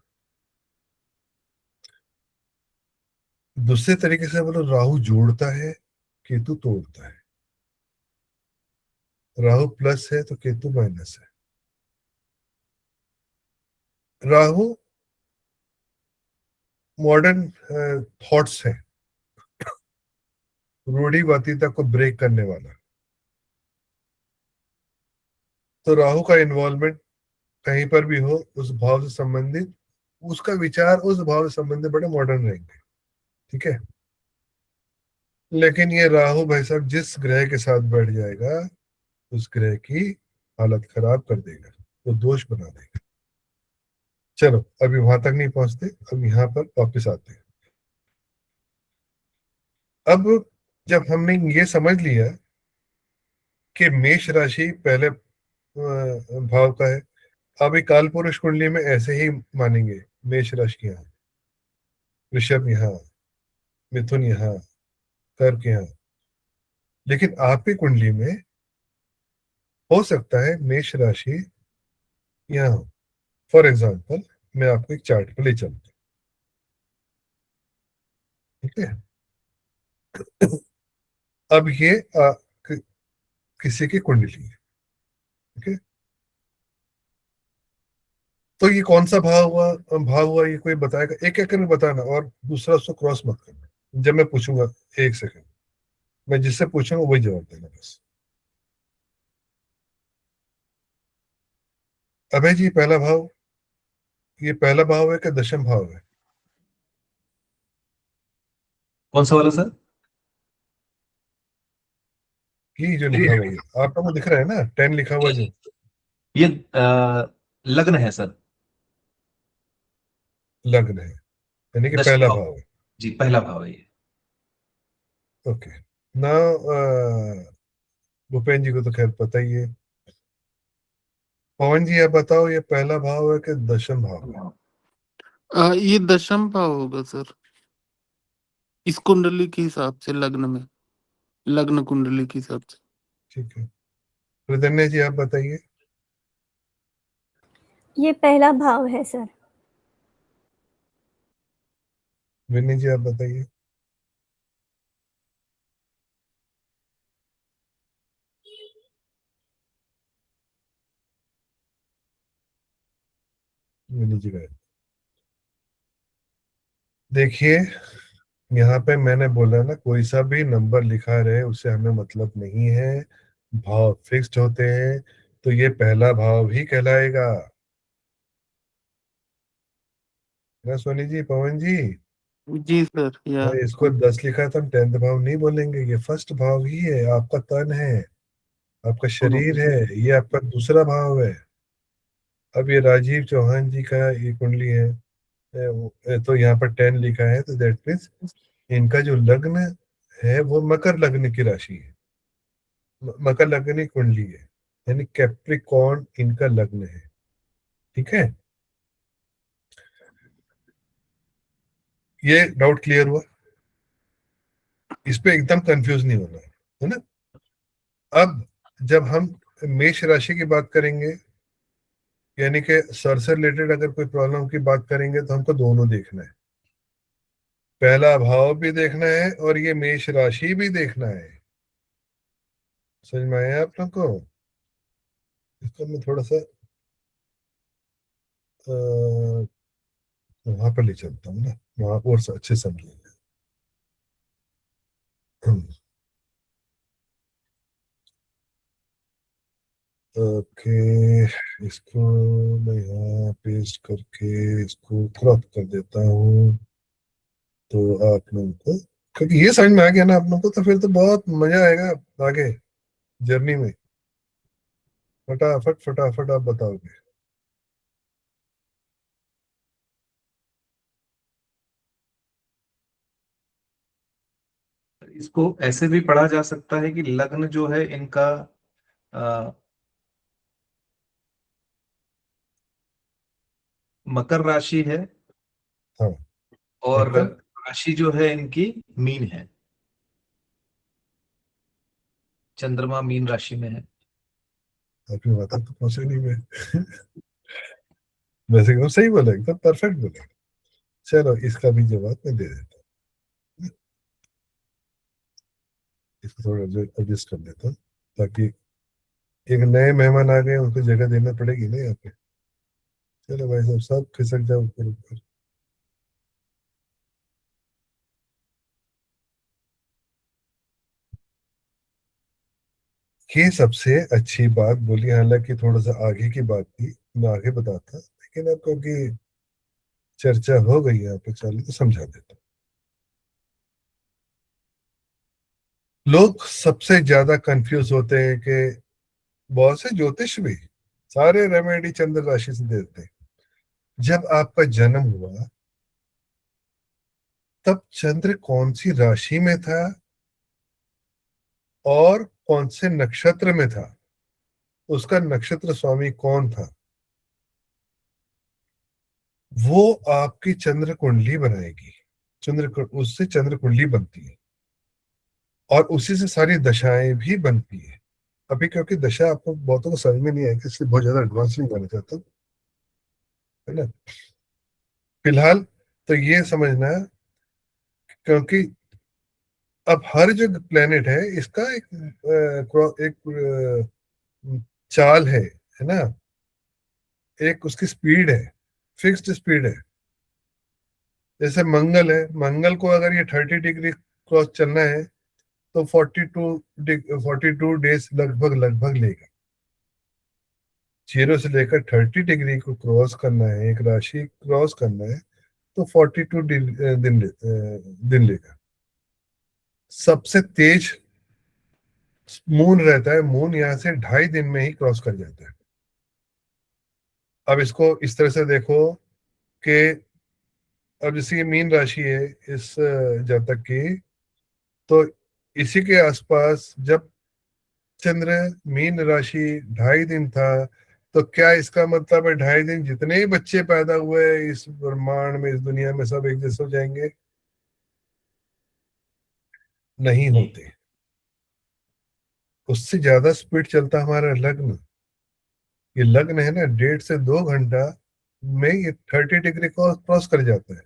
दूसरे तरीके से बोलो, राहु जोड़ता है, केतु तोड़ता है। राहु प्लस है तो केतु माइनस है। राहु मॉडर्न थॉट्स है, रूढ़िवादिता को ब्रेक करने वाला। तो राहु का इन्वॉल्वमेंट कहीं पर भी हो, उस भाव से संबंधित, उसका विचार उस भाव से संबंधित बड़े मॉडर्न रहेंगे। ठीक है, लेकिन ये राहु भाई साहब जिस ग्रह के साथ बैठ जाएगा, उस ग्रह की हालत खराब कर देगा, तो दोष बना देगा। चलो अभी वहां तक नहीं पहुंचते, अब यहाँ पर वापस आते हैं। अब जब हमने ये समझ लिया कि मेष राशि पहले भाव का है, अब एक काल पुरुष कुंडली में ऐसे ही मानेंगे। मेष राशि यहाँ, वृषभ यहाँ, मिथुन यहाँ, कर्क यहाँ। लेकिन आपकी कुंडली में हो सकता है मेष राशि यहाँ हो। फॉर एग्जाम्पल, मैं आपको एक चार्ट पे ले चलता हूँ। ठीक है, अब ये किसी की कुंडली है। ठीक है, तो ये कौन सा भाव हुआ, ये कोई बताएगा? एक एक करके बताना, और दूसरा उसको क्रॉस मत करना। जब मैं पूछूंगा, एक सेकंड, मैं जिससे पूछूंगा वही जवाब देना बस। अभय जी, पहला भाव, ये पहला भाव है कि दशम भाव है? कौन सा वाला सर? ये जो लिखा हुआ है, आपका वो दिख रहा है ना, 10 लिखा हुआ जो? ये लग्न है सर। लग्न है, यानी कि दशम पहला भाव। भाव है। जी, पहला भाव है ये। ओके, ना भूपेन जी को तो खैर पता ही है। पवन जी आप बताओ, ये पहला भाव है कि दशम भाव है? ये दशम भाव होगा सर, इस कुंडली के हिसाब से, लग्न में, लग्न कुंडली के हिसाब से। ठीक है, हृदय जी आप बताइए। ये पहला भाव है सर। विनी जी आप बताइए। विनी जी गए। देखिए, यहाँ पे मैंने बोला ना, कोई सा भी नंबर लिखा रहे उससे हमें मतलब नहीं है, भाव फिक्स्ड होते हैं। तो ये पहला भाव ही कहलाएगा ना, सोनी जी, पवन जी? जी सर, या भाई इसको 10 लिखा तो हम 10th भाव नहीं बोलेंगे, ये फर्स्ट भाव ही है। आपका तन है, आपका शरीर है, ये आपका दूसरा भाव है। अब ये राजीव चौहान जी का ये कुंडली है, तो यहाँ पर 10 लिखा है, तो दैट मीन्स इनका जो लग्न है वो मकर लग्न की राशि है, मकर लग्न की कुंडली है, यानी कैप्रिकॉर्न इनका लग्न है। ठीक है, ये डाउट क्लियर हुआ? इस पे एकदम कंफ्यूज नहीं होना है ना। अब जब हम मेष राशि की बात करेंगे, यानी कि सर से रिलेटेड अगर कोई प्रॉब्लम की बात करेंगे, तो हमको दोनों देखना है। पहला भाव भी देखना है और ये मेष राशि भी देखना है। समझ में आया आप लोग को? इसको मैं थोड़ा सा वहां पर ले चलता हूँ ना, वहां और अच्छे समझेंगे। ओके, इसको मैं यहाँ पेस्ट करके इसको क्रॉप कर देता हूँ, तो आप लोगों को, क्योंकि ये समझ में आ गया ना आप लोगों को, तो फिर तो बहुत मजा आएगा आगे जर्नी में। फटाफट फटाफट आप बताओगे। इसको ऐसे भी पढ़ा जा सकता है कि लग्न जो है इनका अ, मकर राशि है, हाँ, और एकदम। राशि जो है इनकी मीन है, चंद्रमा मीन राशि में है। आपकी बात तो पहुंचे नहीं मैं। वैसे एकदम सही बोला, एकदम परफेक्ट बोला। चलो, इसका भी जवाब मैं दे देता हूँ। इसको थोड़ा एडजस्ट कर लेता हूँ, ताकि एक नए मेहमान आ गए, उनको जगह देना पड़ेगी ना यहाँ पे। चलो भाई साहब, सब खिसक जाओ ऊपर ऊपर। ये सबसे अच्छी बात बोली, हालांकि थोड़ा सा आगे की बात थी, मैं आगे बताता, लेकिन अब क्योंकि चर्चा हो गई यहाँ पे, चलो तो समझा देता हूँ। लोग सबसे ज्यादा कंफ्यूज होते हैं कि बहुत से ज्योतिष भी सारे रेमेडी चंद्र राशि से देते हैं। जब आपका जन्म हुआ, तब चंद्र कौन सी राशि में था और कौन से नक्षत्र में था, उसका नक्षत्र स्वामी कौन था, वो आपकी चंद्र कुंडली बनाएगी। उससे चंद्र कुंडली बनती है, और उसी से सारी दशाएं भी बनती है। अभी क्योंकि दशा आपको बहुतों को समझ में नहीं आएगी, इसलिए बहुत ज्यादा एडवांस नहीं जाना चाहता हूं, है ना। फिलहाल तो ये समझना है, क्योंकि अब हर जो प्लेनेट है, इसका एक चाल है ना, एक उसकी स्पीड है, फिक्स्ड स्पीड है। जैसे मंगल है, मंगल को अगर ये 30 डिग्री क्रॉस चलना है, तो 42 डेज लगभग लगभग लेगा। 0 से लेकर 30 डिग्री को क्रॉस करना है, एक राशि क्रॉस करना है, तो 42 दिन लेगा। सबसे तेज मून रहता है, मून यहाँ से 2.5 दिन में ही क्रॉस कर जाता है। अब इसको इस तरह से देखो कि अब जैसे ये मीन राशि है इस जातक की, तो इसी के आसपास जब चंद्र मीन राशि 2.5 दिन था, तो क्या इसका मतलब है 2.5 दिन जितने ही बच्चे पैदा हुए इस ब्रह्मांड में, इस दुनिया में, सब एक जैसे हो जाएंगे? नहीं होते। उससे ज्यादा स्पीड चलता हमारा लग्न। ये लग्न है ना, 1.5 से 2 घंटा में ये 30 डिग्री को क्रॉस कर जाता है।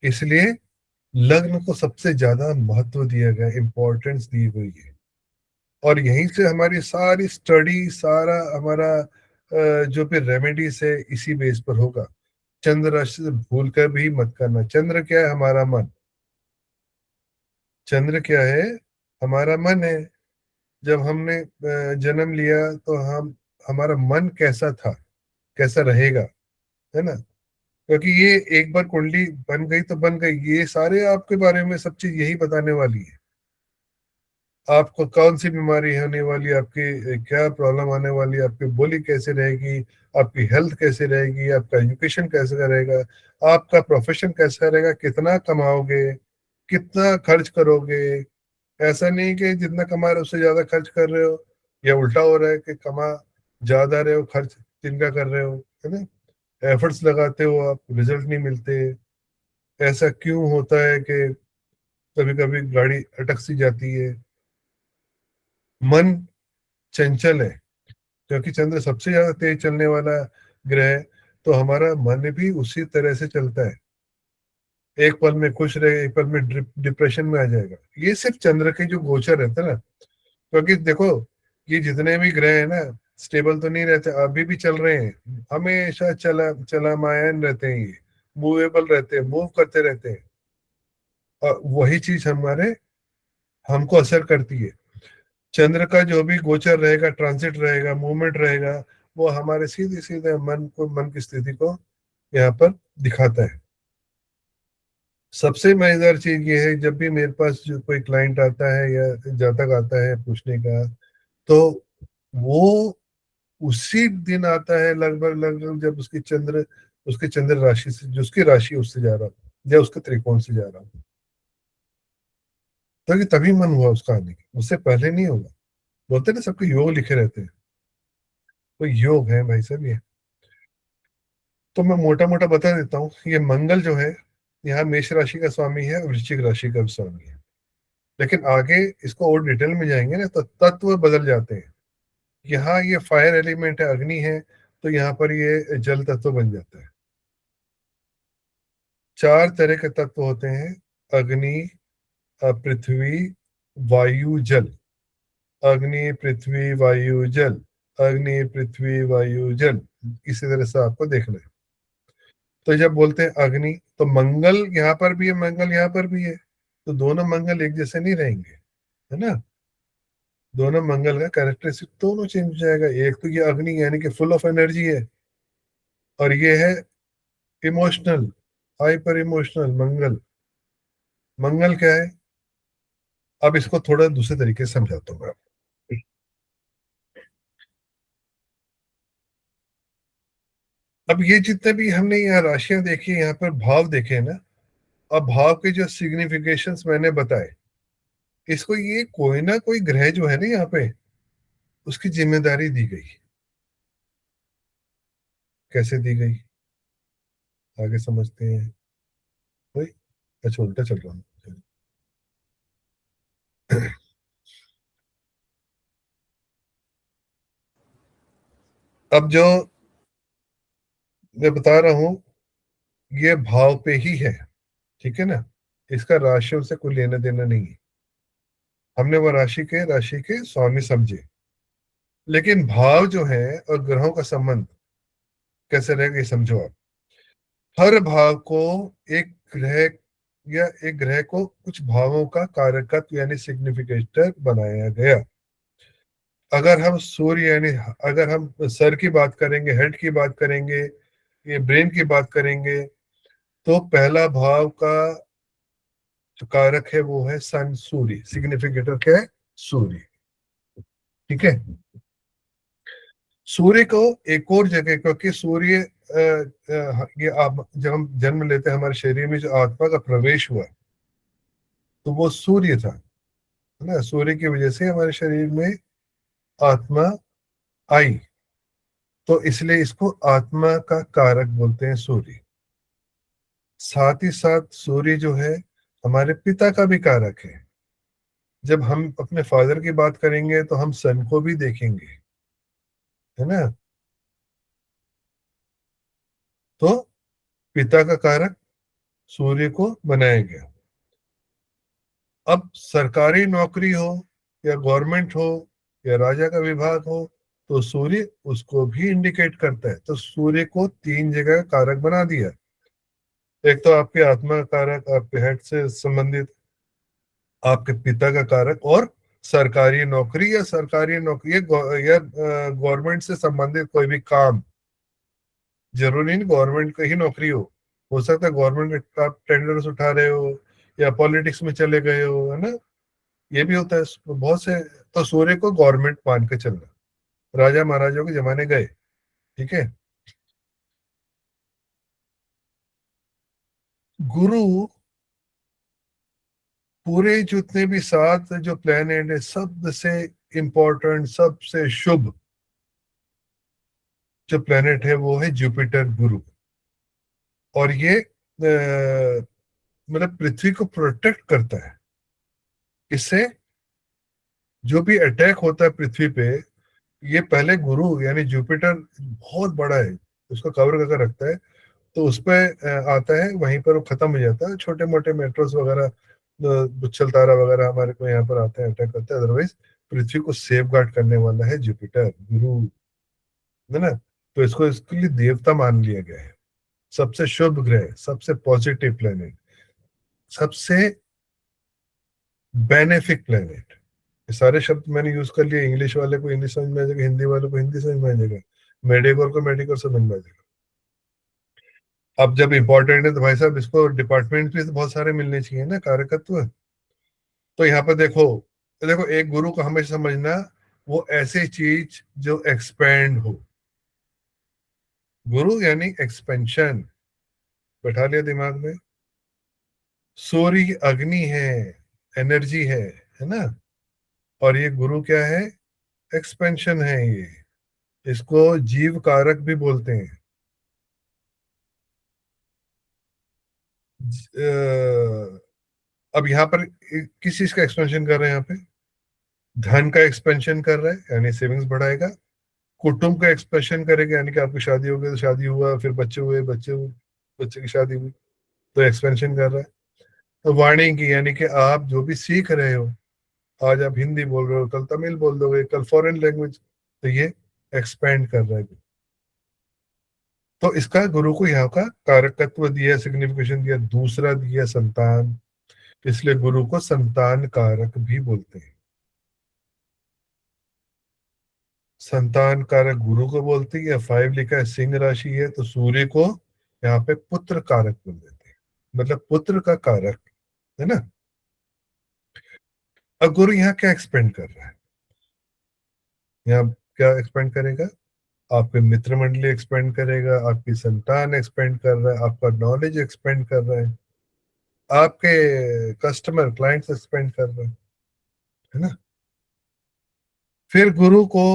इसलिए लग्न को सबसे ज्यादा महत्व दिया गया, इंपॉर्टेंस दी हुई है। और यहीं से हमारी सारी स्टडी, सारा हमारा जो भी रेमेडीज है, इसी बेस पर होगा। चंद्र राशि से भूल कर भी मत करना। चंद्र क्या है? हमारा मन। चंद्र क्या है? हमारा मन है। जब हमने जन्म लिया, तो हमारा मन कैसा था, कैसा रहेगा, है ना। क्योंकि ये एक बार कुंडली बन गई तो बन गई, ये सारे आपके बारे में सब चीज यही बताने वाली है। आपको कौन सी बीमारी होने वाली है, आपकी क्या प्रॉब्लम आने वाली है, आपकी बोली कैसे रहेगी, आपकी हेल्थ कैसे रहेगी, आपका एजुकेशन कैसे रहेगा, आपका प्रोफेशन कैसा रहेगा, कितना कमाओगे, कितना खर्च करोगे। ऐसा नहीं कि जितना कमा रहे हो उससे ज्यादा खर्च कर रहे हो, या उल्टा हो रहा है कि कमा ज्यादा रहे हो, खर्च तिनका कर रहे हो, है ना। एफर्ट्स लगाते हो आप, रिजल्ट नहीं मिलते। ऐसा क्यों होता है कि कभी कभी गाड़ी अटक सी जाती है। मन चंचल है, क्योंकि चंद्र सबसे ज्यादा तेज चलने वाला ग्रह है, तो हमारा मन भी उसी तरह से चलता है। एक पल में खुश रहे, एक पल में डिप्रेशन में आ जाएगा। ये सिर्फ चंद्र के जो गोचर रहते हैं ना, क्योंकि देखो ये जितने भी ग्रह हैं ना, स्टेबल तो नहीं रहते, अभी भी चल रहे हैं, हमेशा चला चलामायन रहते हैं, ये मूवेबल रहते हैं, मूव करते रहते हैं। और वही चीज हमको असर करती है। चंद्र का जो भी गोचर रहेगा, ट्रांसिट रहेगा, मूवमेंट रहेगा, वो हमारे सीधे सीधे मन की स्थिति को यहाँ पर दिखाता है। सबसे मजेदार चीज ये है, जब भी मेरे पास जो कोई क्लाइंट आता है या जातक आता है पूछने का, तो वो उसी दिन आता है लगभग लगभग जब उसके चंद्र राशि से, जो उसकी राशि उससे जा रहा हो या उसके त्रिकोण से जा रहा हो, तो तभी मन हुआ उसका आने की, उससे पहले नहीं होगा। बोलते ना सबके योग लिखे रहते हैं, तो योग है भाई साहब ये। तो मैं मोटा मोटा बता देता हूँ। ये मंगल जो है, यहाँ मेष राशि का स्वामी है, वृश्चिक राशि का भी स्वामी है। लेकिन आगे इसको और डिटेल में जाएंगे ना, तो तत्व बदल जाते हैं। यहाँ ये फायर एलिमेंट है, अग्नि है, तो यहाँ पर ये जल तत्व बन जाता है। 4 तरह के तत्व होते हैं, अग्नि, पृथ्वी, वायु, जल। अग्नि, पृथ्वी, वायु, जल। अग्नि, पृथ्वी, वायु, जल। इसी तरह से आपको देखना है। तो जब बोलते हैं अग्नि, तो मंगल यहाँ पर भी है, मंगल यहाँ पर भी है, तो दोनों मंगल एक जैसे नहीं रहेंगे, है ना। दोनों मंगल का कैरेक्टरिस्टिक दोनों चेंज हो जाएगा। एक तो ये अग्नि यानी कि फुल ऑफ एनर्जी है, और ये है इमोशनल, हाइपर इमोशनल मंगल। मंगल क्या है, अब इसको थोड़ा दूसरे तरीके से समझाता हूँ मैं आपको। अब ये जितने भी हमने यहाँ राशियां देखी, यहाँ पर भाव देखे हैं ना, अब भाव के जो सिग्निफिकेशंस मैंने बताए, इसको ये कोई ना कोई ग्रह जो है ना यहाँ पे, उसकी जिम्मेदारी दी गई। कैसे दी गई, आगे समझते हैं। कोई अच्छा उल्टा चल रहा हूँ। अब जो मैं बता रहा हूँ, ये भाव पे ही है, ठीक है ना। इसका राशियों से कोई लेना देना नहीं है। हमने वो राशि के स्वामी समझे, लेकिन भाव जो है और ग्रहों का संबंध कैसे रहेगा, ये समझो आप। हर भाव को एक ग्रह या एक ग्रह को कुछ भावों का कारकत्व यानी सिग्निफिकेटर बनाया गया। अगर हम सूर्य यानी अगर हम सर की बात करेंगे, हेड की बात करेंगे, ये ब्रेन की बात करेंगे, तो पहला भाव का जो कारक है वो है सन, सूर्य। सिग्निफिकेटर क्या है, सूर्य, ठीक है। सूर्य को एक और जगह, क्योंकि सूर्य ये आप जब हम जन्म लेते हैं, हमारे शरीर में जो आत्मा का प्रवेश हुआ, तो वो सूर्य था, है ना। सूर्य की वजह से हमारे शरीर में आत्मा आई, तो इसलिए इसको आत्मा का कारक बोलते हैं सूर्य। साथ ही साथ सूर्य जो है हमारे पिता का भी कारक है। जब हम अपने फादर की बात करेंगे तो हम सन को भी देखेंगे, है ना। तो पिता का कारक सूर्य को बनाया गया। अब सरकारी नौकरी हो या गवर्नमेंट हो या राजा का विभाग हो, तो सूर्य उसको भी इंडिकेट करता है। तो सूर्य को 3 जगह कारक बना दिया। एक तो आपके आत्मा का कारक, आपके हेड से संबंधित, आपके पिता का कारक, और सरकारी नौकरी या गवर्नमेंट से संबंधित कोई भी काम। जरूरी नहीं गवर्नमेंट का ही नौकरी हो सकता है गवर्नमेंट का आप टेंडर्स उठा रहे हो या पॉलिटिक्स में चले गए हो, है ना। ये भी होता है बहुत से। तो सूर्य को गवर्नमेंट मान के चलना, राजा महाराजाओं के जमाने गए, ठीक है। गुरु, पूरे जितने भी 7 जो प्लेनेट है, सबसे इंपॉर्टेंट, सबसे शुभ जो प्लेनेट है वो है जुपिटर, गुरु। और ये मतलब पृथ्वी को प्रोटेक्ट करता है। इससे जो भी अटैक होता है पृथ्वी पे, ये पहले गुरु यानी जुपिटर बहुत बड़ा है, उसको कवर करके रखता है, तो उस पे आता है, वहीं पर वो खत्म हो जाता है। छोटे मोटे मेट्रोस वगैरह, बुच्चल तारा वगैरह हमारे को यहाँ पर आते हैं, अटैक करते हैं। अदरवाइज पृथ्वी को सेफ गार्ड करने वाला है जुपिटर, गुरु, है ना। तो इसको इसके लिए देवता मान लिया गया है, सबसे शुभ ग्रह, सबसे पॉजिटिव प्लेनेट, सबसे बेनिफिक प्लेनेट। ये सारे शब्द मैंने यूज कर लिए, इंग्लिश वाले को इंग्लिश समझ में आ जाएगा, हिंदी वाले को हिंदी समझ में आ जाएगा, मेडिकोर को मेडिकोर समझ में आ जाएगा। अब जब इंपॉर्टेंट है तो भाई साहब इसको डिपार्टमेंट भी तो बहुत सारे मिलने चाहिए ना, कार्यकत्व। तो यहाँ पे देखो, देखो एक गुरु को हमेशा समझना, वो ऐसी चीज जो एक्सपेंड हो। गुरु यानी एक्सपेंशन, बैठा लिया दिमाग में। सूर्य अग्नि है, एनर्जी है ना। और ये गुरु क्या है? एक्सपेंशन है ये। इसको जीव कारक भी बोलते हैं। अब यहाँ पर किस चीज का एक्सपेंशन कर रहे हैं? यहाँ पे धन का एक्सपेंशन कर रहा है, यानी सेविंग्स बढ़ाएगा। कुटुंब का एक्सपेंशन करेगा, यानी कि आपकी शादी हो गई तो शादी हुआ, फिर बच्चे हुए, बच्चे हुए, बच्चे की शादी हुई, तो एक्सपेंशन कर रहा है। तो वाणी की, यानी कि आप जो भी सीख रहे हो, आज आप हिंदी बोल रहे हो, कल तमिल बोल दोगे, कल फॉरेन लैंग्वेज, तो ये एक्सपेंड कर रहा है। तो इसका गुरु को यहाँ का कारकत्व दिया, सिग्निफिकेशन दिया। दूसरा दिया संतान, इसलिए गुरु को संतान कारक भी बोलते हैं। संतान कारक गुरु को बोलते हैं। या 5 लिखा है, सिंह राशि है, तो सूर्य को यहाँ पे पुत्र कारक बोल देते हैं, मतलब पुत्र का कारक, है ना। अब गुरु यहाँ क्या एक्सपेंड कर रहा है? यहाँ क्या एक्सपेंड करेगा? आपके मित्र मंडली एक्सपेंड करेगा, आपकी संतान एक्सपेंड कर रहा है, आपका नॉलेज एक्सपेंड कर रहा है, आपके कस्टमर क्लाइंट्स एक्सपेंड कर रहे हैं, है ना। फिर गुरु को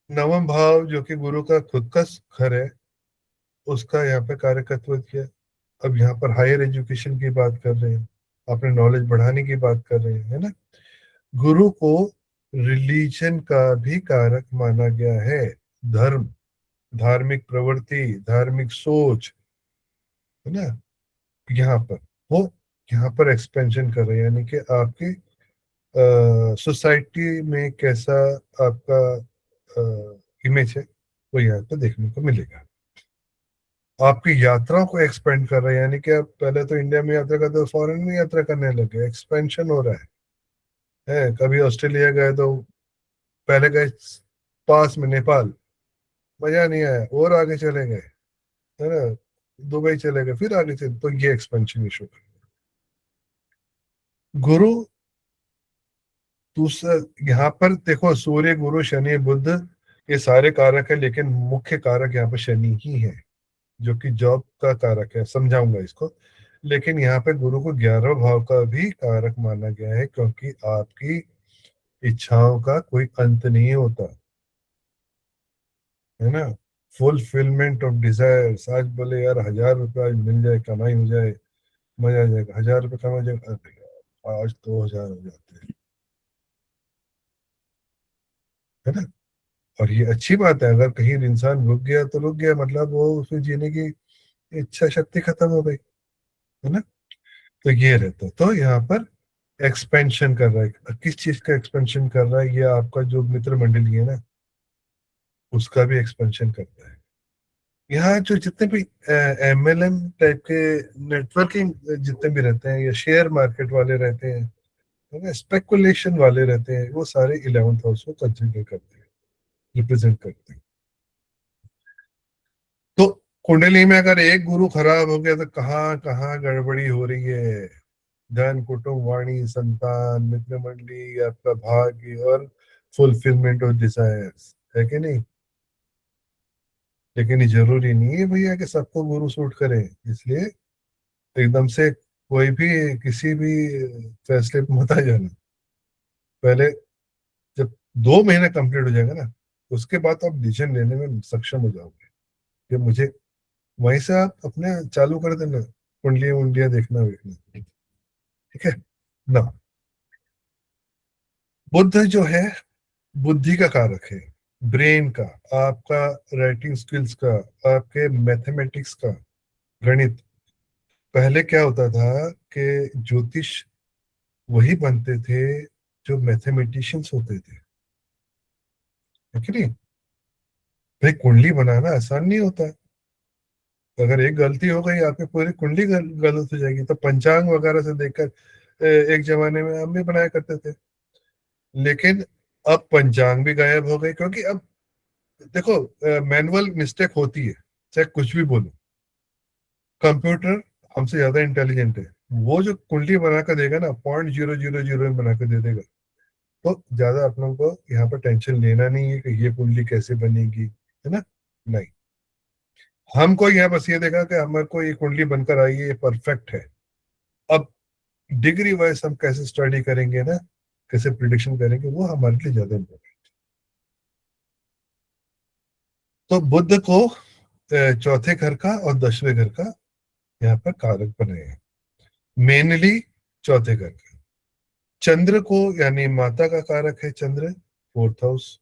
नवम भाव, जो कि गुरु का खुद का घर है, उसका यहाँ पे कार्यकत्व किया। अब यहाँ पर हायर एजुकेशन की बात कर रहे हैं, अपने नॉलेज बढ़ाने की बात कर रहे हैं, है ना। गुरु को रिलीजन का भी कारक माना गया है। धर्म, धार्मिक प्रवृत्ति, धार्मिक सोच, है ना। यहाँ पर वो यहाँ पर एक्सपेंशन कर रहे हैं, यानी कि आपकी सोसाइटी में कैसा आपका इमेज है, वो यहाँ पे देखने को मिलेगा। आपकी यात्राओं को एक्सपेंड कर रहे हैं, यानी कि आप पहले तो इंडिया में यात्रा करते हो, फॉरेन में यात्रा करने लगे, एक्सपेंशन हो रहा है। कभी ऑस्ट्रेलिया गए तो पहले गए पास में नेपाल, मजा नहीं आया, और आगे चले गए, है ना, दुबई चले गए, फिर आगे चले, तो ये एक्सपेंशन इशू। गुरु दूसरा, यहाँ पर देखो, सूर्य, गुरु, शनि, बुध, ये सारे कारक है, लेकिन मुख्य कारक यहाँ पर शनि ही है, जो कि जॉब का कारक है, समझाऊंगा इसको। लेकिन यहाँ पे गुरु को 11 भाव का भी कारक माना गया है, क्योंकि आपकी इच्छाओं का कोई अंत नहीं होता, है ना। Fulfilment of desires. आज बोले यार 1000 रुपये आज मिल जाए, कमाई हो जाए, मजा आ जाएगा, 1000 रुपये कमा जाएगा, अरे यार आज 2000 हो जाते हैं, है ना। और ये अच्छी बात है, अगर कहीं इंसान रुक गया तो रुक गया, मतलब वो उसमें जीने की इच्छा शक्ति खत्म हो गई, है ना। तो ये रहता है। तो यहाँ पर एक्सपेंशन कर रहा है। किस चीज का एक्सपेंशन कर रहा है? ये आपका जो मित्र मंडली है ना, उसका भी एक्सपेंशन करता है। यहाँ जो जितने भी MLM टाइप के नेटवर्किंग जितने भी रहते हैं, या शेयर मार्केट वाले रहते हैं, है ना, स्पेकुलेशन वाले रहते हैं, वो सारे 11th हाउस को कंसिडर करते हैं, रिप्रेजेंट करते हैं। तो कुंडली में अगर एक गुरु खराब हो गया तो कहाँ कहाँ गड़बड़ी हो रही है। धन, कुटुंब, वाणी, संतान, मित्र मंडली, आपका भाग्य, और फुलफिलमेंट ऑफ डिजायर्स, है कि नहीं। लेकिन ये जरूरी नहीं है भैया कि सबको गुरु सूट करे, इसलिए एकदम से कोई भी किसी भी फैसले पर मत आ जाना। पहले जब 2 महीने कंप्लीट हो जाएगा ना, उसके बाद आप डिसीजन लेने में सक्षम हो जाओगे कि मुझे, वहीं से आप अपने चालू कर देना कुंडलियां वुंडलियां देखना वेखना, ठीक है ना। बुध जो है बुद्धि का कारक है, ब्रेन का, आपका राइटिंग स्किल्स का, आपके मैथमेटिक्स का, गणित। पहले क्या होता था कि ज्योतिष वही बनते थे जो मैथमेटिशियंस होते थे, है कि नहीं? भाई कुंडली बनाना आसान नहीं होता। अगर एक गलती हो गई आपकी पूरी कुंडली गलत हो जाएगी। तो पंचांग वगैरह से देखकर एक जमाने में हम भी बनाया करते थे, लेकिन अब पंचांग भी गायब हो गए, क्योंकि अब देखो मैनुअल मिस्टेक होती है, चाहे कुछ भी बोलो। कंप्यूटर हमसे ज्यादा इंटेलिजेंट है, वो जो कुंडली बना कर देगा ना 0.000 में बना कर दे देगा। तो ज्यादा आप लोगों को यहाँ पर टेंशन लेना नहीं है कि ये कुंडली कैसे बनेगी, है ना? नहीं, हमको यहाँ बस ये देखा कि हमारे को ये कुंडली बनकर आई है, ये परफेक्ट है। अब डिग्री वाइज हम कैसे स्टडी करेंगे ना, कैसे प्रिडिक्शन करेंगे, वो हमारे लिए ज्यादा इम्पोर्टेंट। तो बुध को चौथे घर का और 10वें घर का यहाँ पर कारक बनाए हैं, मेनली चौथे घर का। चंद्र को यानी माता का कारक है चंद्र, 4th हाउस।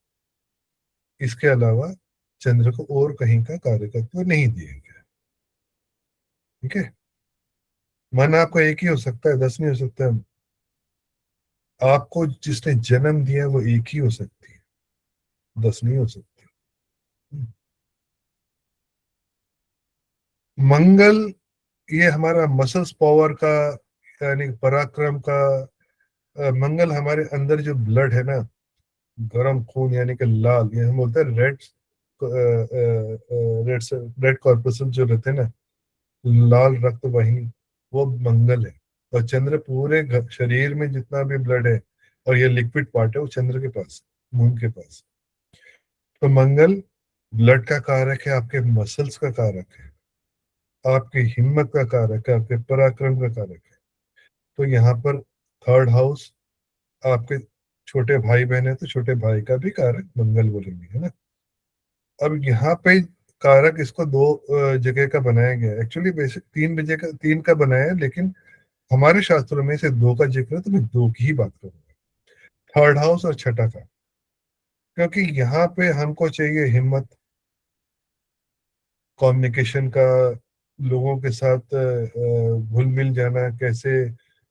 इसके अलावा चंद्र को और कहीं का कारकत्व नहीं दिया गया, ठीक है? मन आपको एक ही हो सकता है, 10 नहीं हो सकता। आपको जिसने जन्म दिया वो एक ही हो सकती है, 10 नहीं हो सकती। मंगल ये हमारा मसल्स पावर का, यानी पराक्रम का। मंगल हमारे अंदर जो ब्लड है ना, गरम खून यानी कि लाल, ये हम बोलते हैं रेड, रेड रेड कॉर्पसल जो रहते हैं ना, लाल रक्त वाहिनी, वो मंगल है। और चंद्र पूरे शरीर में जितना भी ब्लड है और ये लिक्विड पार्ट है, वो चंद्र के पास, मून के पास। तो मंगल ब्लड का कारक है, आपके मसल्स का कारक है, आपकी हिम्मत का कारक है, आपके पराक्रम का कारक है। तो यहाँ पर 3rd हाउस, आपके छोटे भाई बहन है तो छोटे भाई का भी कारक मंगल बोलेंगे, है ना? अब यहाँ पे कारक इसको दो जगह का बनाया गया। एक्चुअली बेसिक 3 का बनाया है, लेकिन हमारे शास्त्रों में से 2 का जिक्र है, तो मैं 2 की ही बात करूंगा, 3rd हाउस और छठा का। क्योंकि यहाँ पे हमको चाहिए हिम्मत, कम्युनिकेशन का, लोगों के साथ घुल मिल जाना, कैसे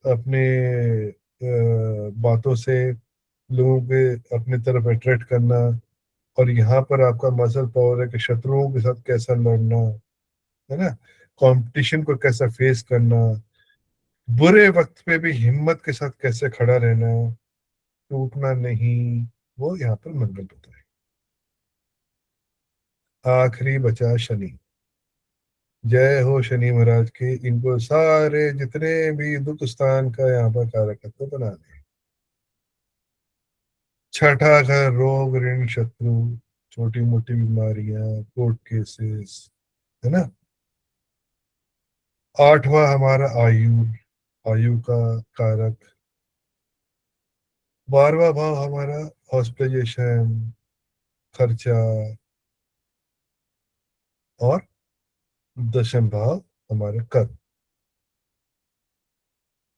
अपने बातों से लोगों के अपने तरफ अट्रैक्ट करना। और यहाँ पर आपका मसल पावर है कि शत्रुओं के साथ कैसा लड़ना, है ना? कंपटीशन को कैसा फेस करना, बुरे वक्त पे भी हिम्मत के साथ कैसे खड़ा रहना, टूटना नहीं, वो यहाँ पर मंगल होता है। आखिरी बचा शनि। जय हो शनि महाराज की, इनको सारे जितने भी दुख स्थान का यहाँ पर कारकत्व बना दे। छठा घर रोग ऋण शत्रु, छोटी मोटी बीमारियां, कोर्ट केसेस, है ना? 8वां हमारा आयु, आयु का कारक। 12वां भाव हमारा हॉस्पिटलाइजेशन, खर्चा। और 10वां भाव हमारे कर्म।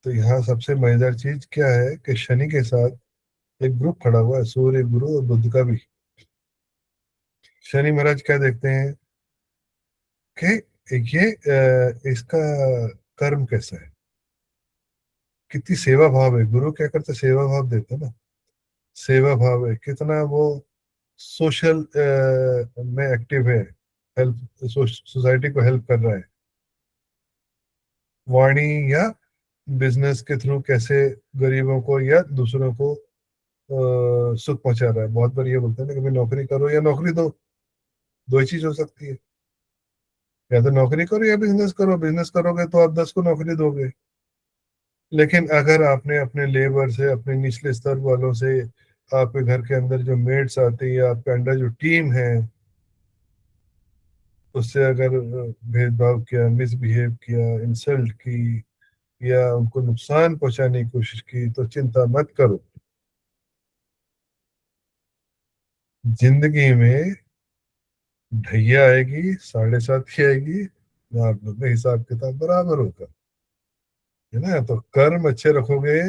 तो यहाँ सबसे मजेदार चीज क्या है कि शनि के साथ एक ग्रुप खड़ा हुआ है, सूर्य, गुरु और बुध का भी। शनि महाराज क्या देखते हैं कि ये इसका कर्म कैसा है, कितनी सेवा भाव है। गुरु क्या करते, सेवा भाव देते हैं ना, सेवा भाव है कितना, वो सोशल में एक्टिव है, हेल्प, सोसाइटी को हेल्प कर रहा है। वाणी या बिजनेस के थ्रू कैसे गरीबों को या दूसरों को सुख पहुंचा रहा है। बहुत बार ये बोलते हैं ना, कभी नौकरी करो या नौकरी दो, दो ही चीज हो सकती है, या तो नौकरी करो या बिजनेस करो। बिजनेस करोगे तो आप 10 को नौकरी दोगे, लेकिन अगर आपने अपने लेबर से, अपने निचले स्तर वालों से, आपके घर के अंदर जो मेड्स आती है, आपके अंडर जो टीम है, उससे अगर भेदभाव किया, मिसबिहेव किया, इंसल्ट की, या उनको नुकसान पहुंचाने की कोशिश की, तो चिंता मत करो, जिंदगी में ढैया आएगी, 7.5 ही आएगी, आप लोग का हिसाब किताब बराबर होगा, है ना? तो कर्म अच्छे रखोगे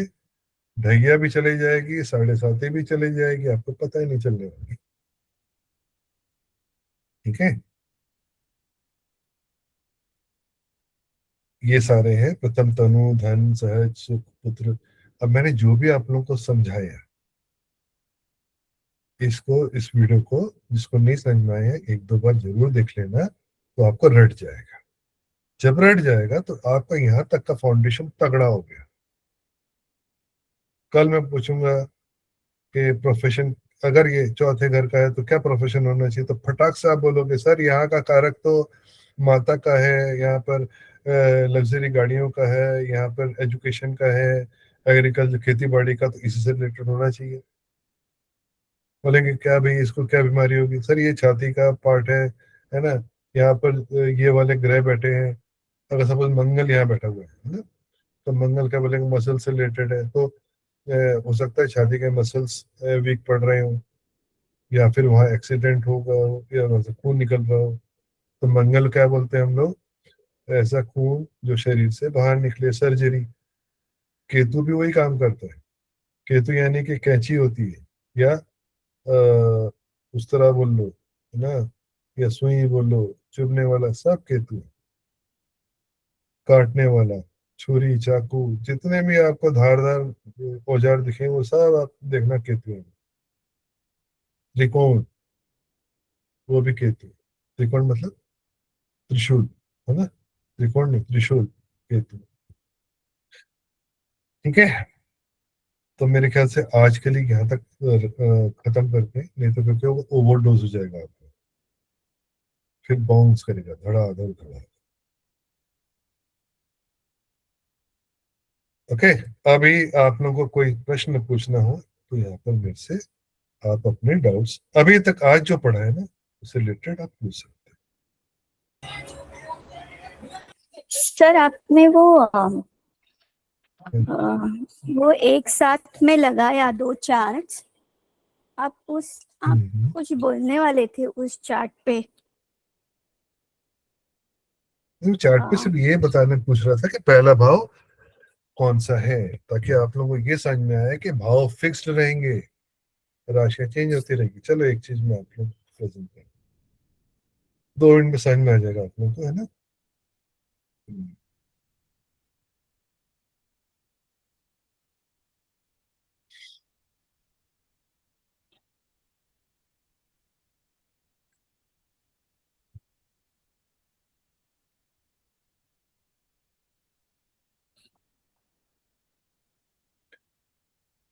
ढैया भी चली जाएगी, 7.5 भी चली जाएगी, आपको पता ही नहीं चलने वाला। ठीक है, ये सारे हैं प्रथम तनु, धन, सहज, सुख, पुत्र। अब मैंने जो भी आप लोगों को समझाया, इस वीडियो को जिसको नहीं समझ में आया, 1-2 बार जरूर देख लेना, तो आपको रट जाएगा। जब रट जाएगा तो आपका यहाँ तक का फाउंडेशन तगड़ा हो गया। कल मैं पूछूंगा कि प्रोफेशन, अगर ये चौथे घर का है तो क्या प्रोफेशन होना चाहिए, तो फटाक से आप बोलोगे सर यहाँ का कारक तो माता का है, यहाँ पर लग्जरी गाड़ियों का है, यहाँ पर एजुकेशन का है, एग्रीकल्चर खेती बाड़ी का, तो इसी से रिलेटेड होना चाहिए। बोलेंगे क्या भाई इसको क्या बीमारी होगी, सर ये छाती का पार्ट है ना, यहाँ पर ये वाले ग्रह बैठे हैं। अगर सपोज मंगल यहाँ बैठा हुआ है ना, तो मंगल क्या बोलेंगे मसल से रिलेटेड है, तो हो सकता है छाती के मसल्स वीक पड़ रहे हो, या फिर वहाँ एक्सीडेंट हो गया हो, या वहाँ से खून निकल रहा हो। तो मंगल क्या बोलते हैं हम लोग, ऐसा खून जो शरीर से बाहर निकले, सर्जरी। केतु भी वही काम करता है। केतु यानी कि कैंची होती है, या उस तरह बोल लो है ना, या सुई बोल लो, चुभने वाला सब केतु है। काटने वाला, छुरी, चाकू, जितने भी आपको धारदार औजार दिखे वो सब आप देखना केतु है। त्रिकोण, वो भी केतु। त्रिकोण मतलब त्रिशूल, है ना, त्रिकोण नहीं, त्रिशूल, केतु। ठीक है, तो मेरे ख्याल से आज के लिए यहाँ तक खत्म करके, नहीं तो क्योंकि वो ओवरडोज हो जाएगा आपको, फिर बाउंस करेगा धड़ाधड़ धड़ा। ओके, अभी आप लोगों को कोई प्रश्न पूछना हो तो यहाँ पर मेरे से आप अपने डाउट्स अभी तक आज जो पढ़ा है ना उससे रिलेटेड आप पूछ सकते सर आपने हैं। वो एक साथ में लगाया 2 चार्ट्स। आप कुछ बोलने वाले थे उस चार्ट पे। चार्ट पे सिर्फ ये बताने पूछ रहा था कि पहला भाव कौन सा है, ताकि आप लोगों को ये समझ में आए कि भाव फिक्स्ड रहेंगे, राशियां चेंज होती रहेगी। चलो एक चीज में आप लोग प्रेजेंट करें, 2 मिनट में समझ में आ जाएगा आप लोगों को, है ना।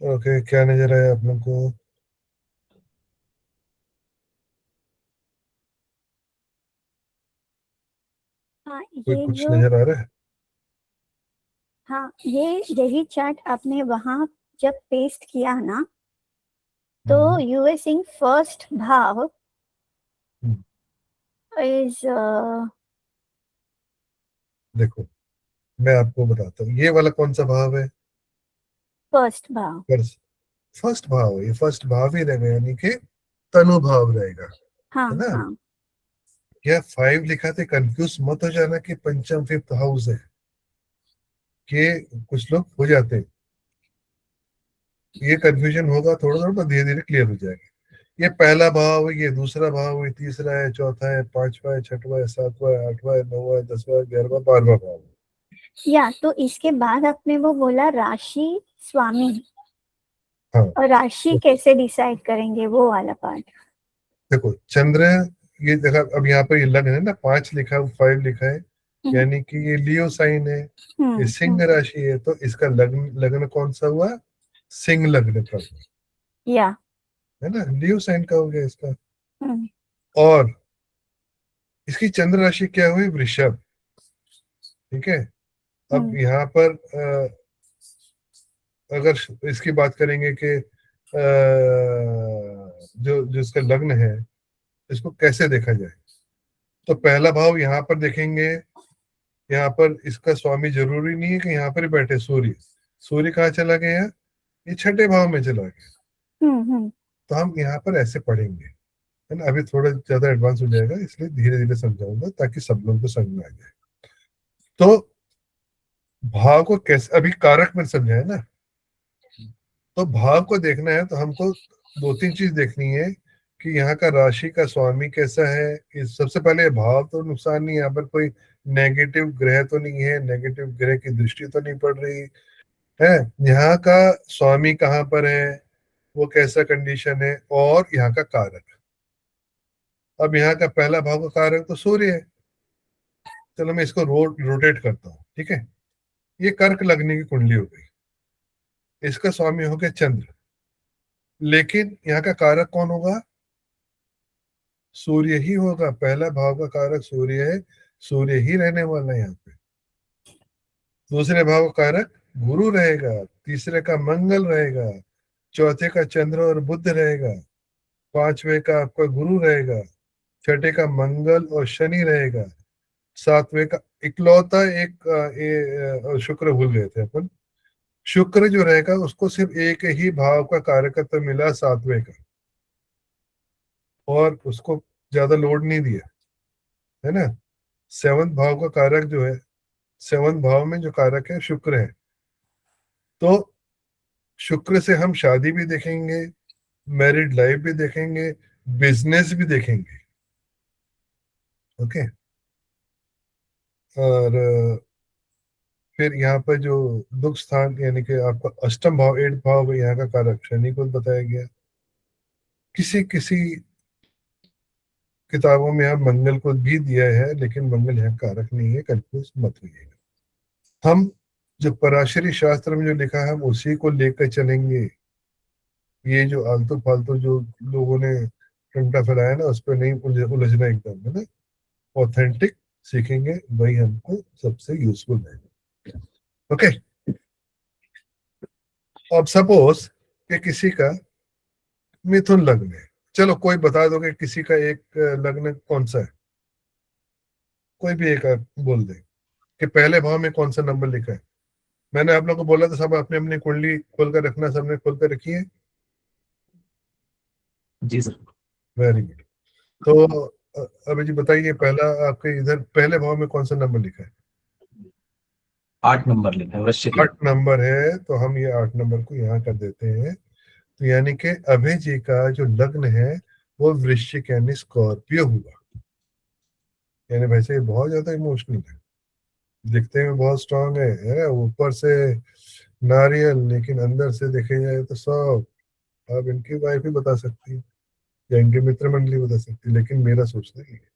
ओके, क्या नजर आया आप लोग को? हाँ कोई ये कुछ जो नजर आ रहा है? हाँ ये यही चार्ट आपने वहां जब पेस्ट किया ना, तो यूएस इन फर्स्ट भाव इज देखो मैं आपको बताता हूँ, ये वाला कौन सा भाव है? फर्स्ट भाव। फर्स्ट भाव, ये फर्स्ट भाव ही रहेगा, यानी कि तनु भाव रहेगा, हाँ है ना। हाँ क्या 5 लिखा थे, कंफ्यूज मत हो जाना कि पंचम 5th हाउस है, कि कुछ लोग हो जाते हैं, ये कंफ्यूजन होगा थोड़ा थोड़ा, धीरे धीरे क्लियर हो जाएगा। ये पहला भाव है, ये दूसरा भाव है, तीसरा है, चौथा है, पांचवा है, छठवा है, सातवां है, आठवां है, नौवां है, 10वां, 11वां, 12वां भाव है। या तो इसके बाद आपने वो बोला राशि स्वामी, हाँ, और राशि कैसे डिसाइड करेंगे वो वाला पार्ट। देखो चंद्र, ये देखा अब यहाँ पर ये लग्न है ना, 5 लिखा है, 5 लिखा है, यानी कि ये लियो साइन है, ये सिंह राशि है, तो इसका लग्न लग्न कौन सा हुआ? सिंह लग्न का, या है ना, लियो साइन का हो गया इसका। और इसकी चंद्र राशि क्या हुई? वृषभ। ठीक है, अब यहाँ पर अगर इसकी बात करेंगे कि जो जो इसका लग्न है, इसको कैसे देखा जाए, तो पहला भाव यहाँ पर देखेंगे। यहाँ पर इसका स्वामी जरूरी नहीं है कि यहाँ पर ही बैठे। सूर्य, सूर्य कहाँ चला गया? ये छठे भाव में चला गया। तो हम यहाँ पर ऐसे पढ़ेंगे, है ना। अभी थोड़ा ज्यादा एडवांस हो जाएगा, इसलिए धीरे धीरे समझाऊंगा ताकि सब लोगों को समझ में आ जाए। तो भाव को कैसे, अभी कारक में समझा है ना, तो भाव को देखना है तो हमको 2-3 चीज देखनी है कि यहाँ का राशि का स्वामी कैसा है। इस सबसे पहले भाव तो नुकसान नहीं है, यहाँ पर कोई नेगेटिव ग्रह तो नहीं है, नेगेटिव ग्रह की दृष्टि तो नहीं पड़ रही है। यहाँ का स्वामी कहाँ पर है, वो कैसा कंडीशन है, और यहाँ का कारक। अब यहाँ का पहला भाव का कारक तो सूर्य है। चलो मैं इसको रोटेट करता हूँ, ठीक है। ये कर्क लगने की कुंडली हो गई, इसका स्वामी हो गया चंद्र, लेकिन यहाँ का कारक कौन होगा, सूर्य ही होगा। पहला भाव का कारक सूर्य है, सूर्य ही रहने वाला है यहाँ पे। दूसरे भाव का कारक गुरु रहेगा, तीसरे का मंगल रहेगा, चौथे का चंद्र और बुध रहेगा, पांचवे का आपका गुरु रहेगा, छठे का मंगल और शनि रहेगा, सातवें का इकलौता एक शुक्र भूल गए थे अपन, शुक्र जो रहेगा उसको सिर्फ एक ही भाव का कारकत्व मिला, सातवें का, और उसको ज्यादा लोड नहीं दिया, है ना। 7th भाव का कारक जो है, 7th भाव में जो कारक है शुक्र है, तो शुक्र से हम शादी भी देखेंगे, मैरिड लाइफ भी देखेंगे, बिजनेस भी देखेंगे, ओके। और फिर यहाँ पर जो दुख स्थान यानी कि आपका अष्टम भाव 8th भाव यहाँ का कारक शनि को बताया गया। किसी किसी किताबों में यहाँ मंगल को भी दिया है, लेकिन मंगल यहाँ कारक नहीं है, कंफ्यूज मत होइएगा। हम जो पराशरी शास्त्र में जो लिखा है हम उसी को लेकर चलेंगे। ये जो आलतू फालतू जो लोगों ने टंटा फैलाया ना, उस पर नहीं उलझना एकदम, है ना। ऑथेंटिक सीखेंगे, वही हमको सबसे यूजफुल है, ओके। अब सपोज कि किसी का मिथुन लग्न है, चलो कोई बता दो कि किसी का एक लग्न कौन सा है, कोई भी एक आप बोल दे कि पहले भाव में कौन सा नंबर लिखा है। मैंने आप लोगों को बोला था सब अपने अपनी कुंडली खोल कर रखना, सबने खोल कर रखी है। जी सर। Very good. तो अभी जी बताइए, पहला आपके इधर पहले भाव में कौन सा नंबर लिखा है? 8 नंबर लिखा है, वृश्चिक 8 नंबर है, तो हम ये 8 नंबर को यहाँ कर देते हैं। तो यानी कि अभय जी का जो लग्न है वो वृश्चिक यानी स्कॉर्पियो हुआ। यानी वैसे बहुत ज्यादा इमोशनल है, दिखते में बहुत स्ट्रांग है, ऊपर से नारियल, लेकिन अंदर से देखे जाए तो सब। अब इनकी वाइफ ही बता सकती है या इनके मित्र मंडली बता सकती है, लेकिन मेरा सोचना ये है।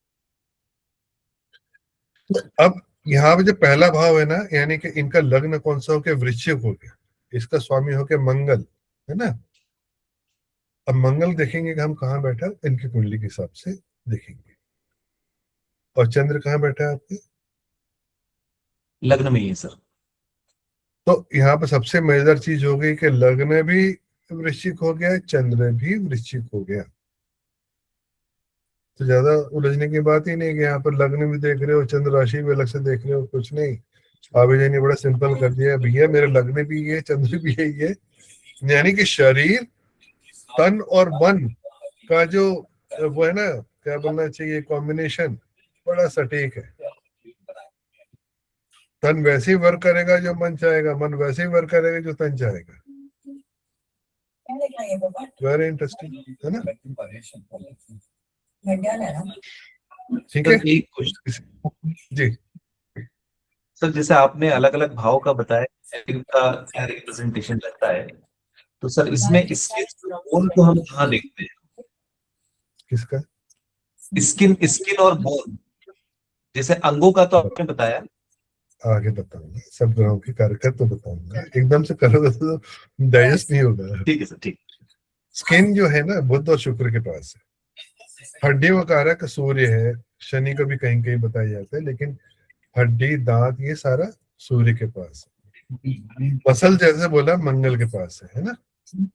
अब यहाँ पे जो पहला भाव है ना, यानी कि इनका लग्न कौन सा हो गया, वृश्चिक हो गया, इसका स्वामी हो गया मंगल, है ना। अब मंगल देखेंगे कि हम कहाँ बैठा, इनकी कुंडली के हिसाब से देखेंगे। और चंद्र कहाँ बैठा है आपके लग्न में ही है सर। तो यहाँ पे सबसे मेजर चीज हो गई कि लग्न भी वृश्चिक हो गया, चंद्र भी वृश्चिक हो गया। तो ज्यादा उलझने की बात ही नहीं कि यहाँ पर लग्न भी देख रहे हो, चंद्र राशि भी अलग से देख रहे हो, कुछ नहीं। आबे जी ने बड़ा सिंपल कर दिया, भैया मेरे लग्न भी ये, चंद्र भी यही है। यानी कि शरीर, तन और मन का जो वो है ना, क्या बोलना चाहिए, कॉम्बिनेशन बड़ा सटीक है। तन वैसे ही वर्क करेगा जो मन चाहेगा, मन वैसे ही वर्क करेगा जो तन चाहेगा। वेरी इंटरेस्टिंग, है ना। ठीक है सर एक क्वेश्चन जी। सर, जैसे आपने अलग अलग भाव का बताया, इनका क्या रिप्रेजेंटेशन लगता है, तो सर इसमें इसके बोन को हम कहाँ देखते हैं? किसका? स्किन, स्किन और बोन, जैसे अंगों का तो आपने बताया, आगे बताऊंगा, सब ग्रहों की कारकत्व तो बताऊंगा, एकदम से करोगे तो डाइजेस्ट नहीं होगा। ठीक है सर, ठीक। स्किन जो है ना, बुध और शुक्र के पास है। हड्डी व कारक सूर्य है, शनि को भी कहीं कहीं बताया जाता है, लेकिन हड्डी, दांत, ये सारा सूर्य के पास है। मसल जैसे बोला मंगल के पास है ना।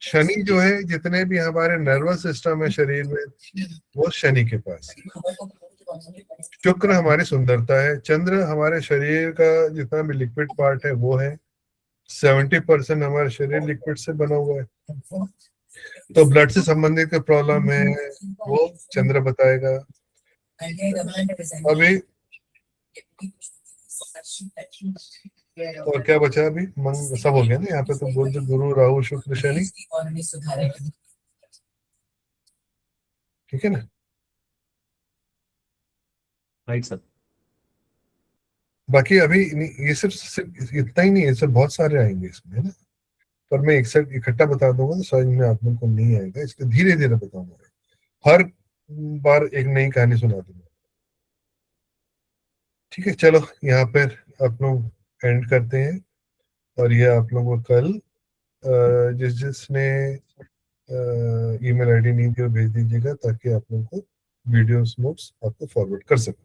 शनि जो है, जितने भी हमारे नर्वस सिस्टम है शरीर में, वो शनि के पास है। शुक्र हमारी सुंदरता है, चंद्र हमारे शरीर का जितना भी लिक्विड पार्ट है वो है। 70% हमारा शरीर लिक्विड से बना हुआ है। तो ब्लड से संबंधित कोई प्रॉब्लम है वो चंद्र बताएगा। अभी और क्या बचा अभी? मंग सब हो गया ना यहाँ पे तो। बुध गुरु राहु शुक्र शनि, ठीक है ना? Right sir. बाकी अभी ये सिर्फ इतना ही नहीं है, सब बहुत सारे आएंगे इसमें, है ना? पर मैं एक साथ इकट्ठा बता दूंगा तो समझ में आप लोग को नहीं आएगा, इसलिए धीरे धीरे बताऊंगा। हर बार एक नई कहानी सुना दूंगा। ठीक है, चलो यहाँ पर आप लोग एंड करते हैं। और ये आप लोगों को कल जिसने ईमेल आईडी नहीं दी वो भेज दीजिएगा, ताकि आप लोगों को वीडियोस नोट्स आपको फॉरवर्ड कर सकें।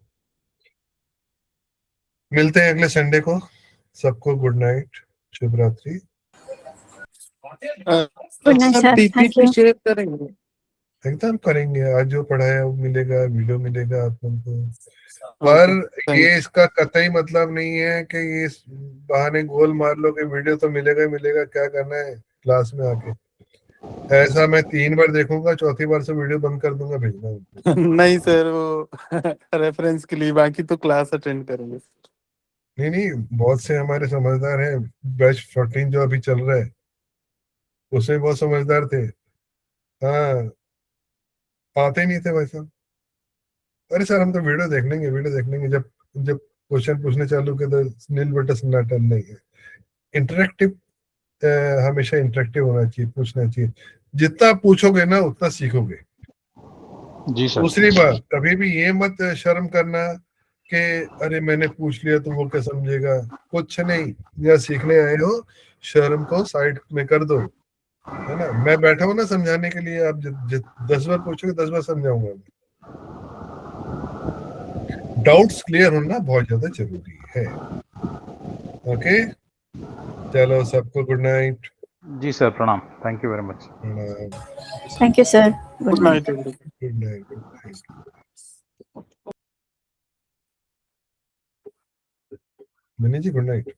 मिलते हैं अगले संडे को। सबको गुड नाइट, शुभ रात्रि। Good night sir sir, thank PPT you. Share करेंगे? एकदम करेंगे, आज जो पढ़ाया वो मिलेगा, वीडियो मिलेगा आप लोगों को। पर ओके, ये इसका कतई मतलब नहीं है कि ये इस बहाने गोल मार लो कि वीडियो तो मिलेगा ही मिलेगा। क्या करना है क्लास में आके? ऐसा मैं 3 बार देखूंगा, चौथी बार से वीडियो बंद कर दूंगा, भेजना उनको। नहीं सर, वो रेफरेंस के लिए, बाकी तो क्लास अटेंड करेंगे। नहीं नहीं, बहुत से हमारे समझदार हैं। बैच 14 जो अभी चल रहा है उसमें बहुत समझदार थे। हाँ, आते ही नहीं थे भाई साहब। अरे सर हम तो वीडियो देख लेंगे, वीडियो देख लेंगे। जब जब क्वेश्चन पूछने चालू किए तो नील बटा सन्नाटा नहीं है। इंटरेक्टिव, हमेशा इंटरेक्टिव होना चाहिए, पूछना चाहिए। जितना पूछोगे ना उतना सीखोगे। जी सर। दूसरी बात, कभी भी ये मत शर्म करना कि अरे मैंने पूछ लिया तो वो क्या समझेगा। कुछ नहीं, या सीखने आए हो, शर्म को साइड में कर दो, है ना? मैं बैठा हूं ना समझाने के लिए। आप 10 बार पूछोगे 10 बार समझाऊंगा मैं। डाउट्स क्लियर होना बहुत ज्यादा जरूरी है। ओके, चलो सबको गुड नाइट। जी सर, प्रणाम, thank you very much. Thank you sir, good good night. Night. Good night, good night. Mani ji good night.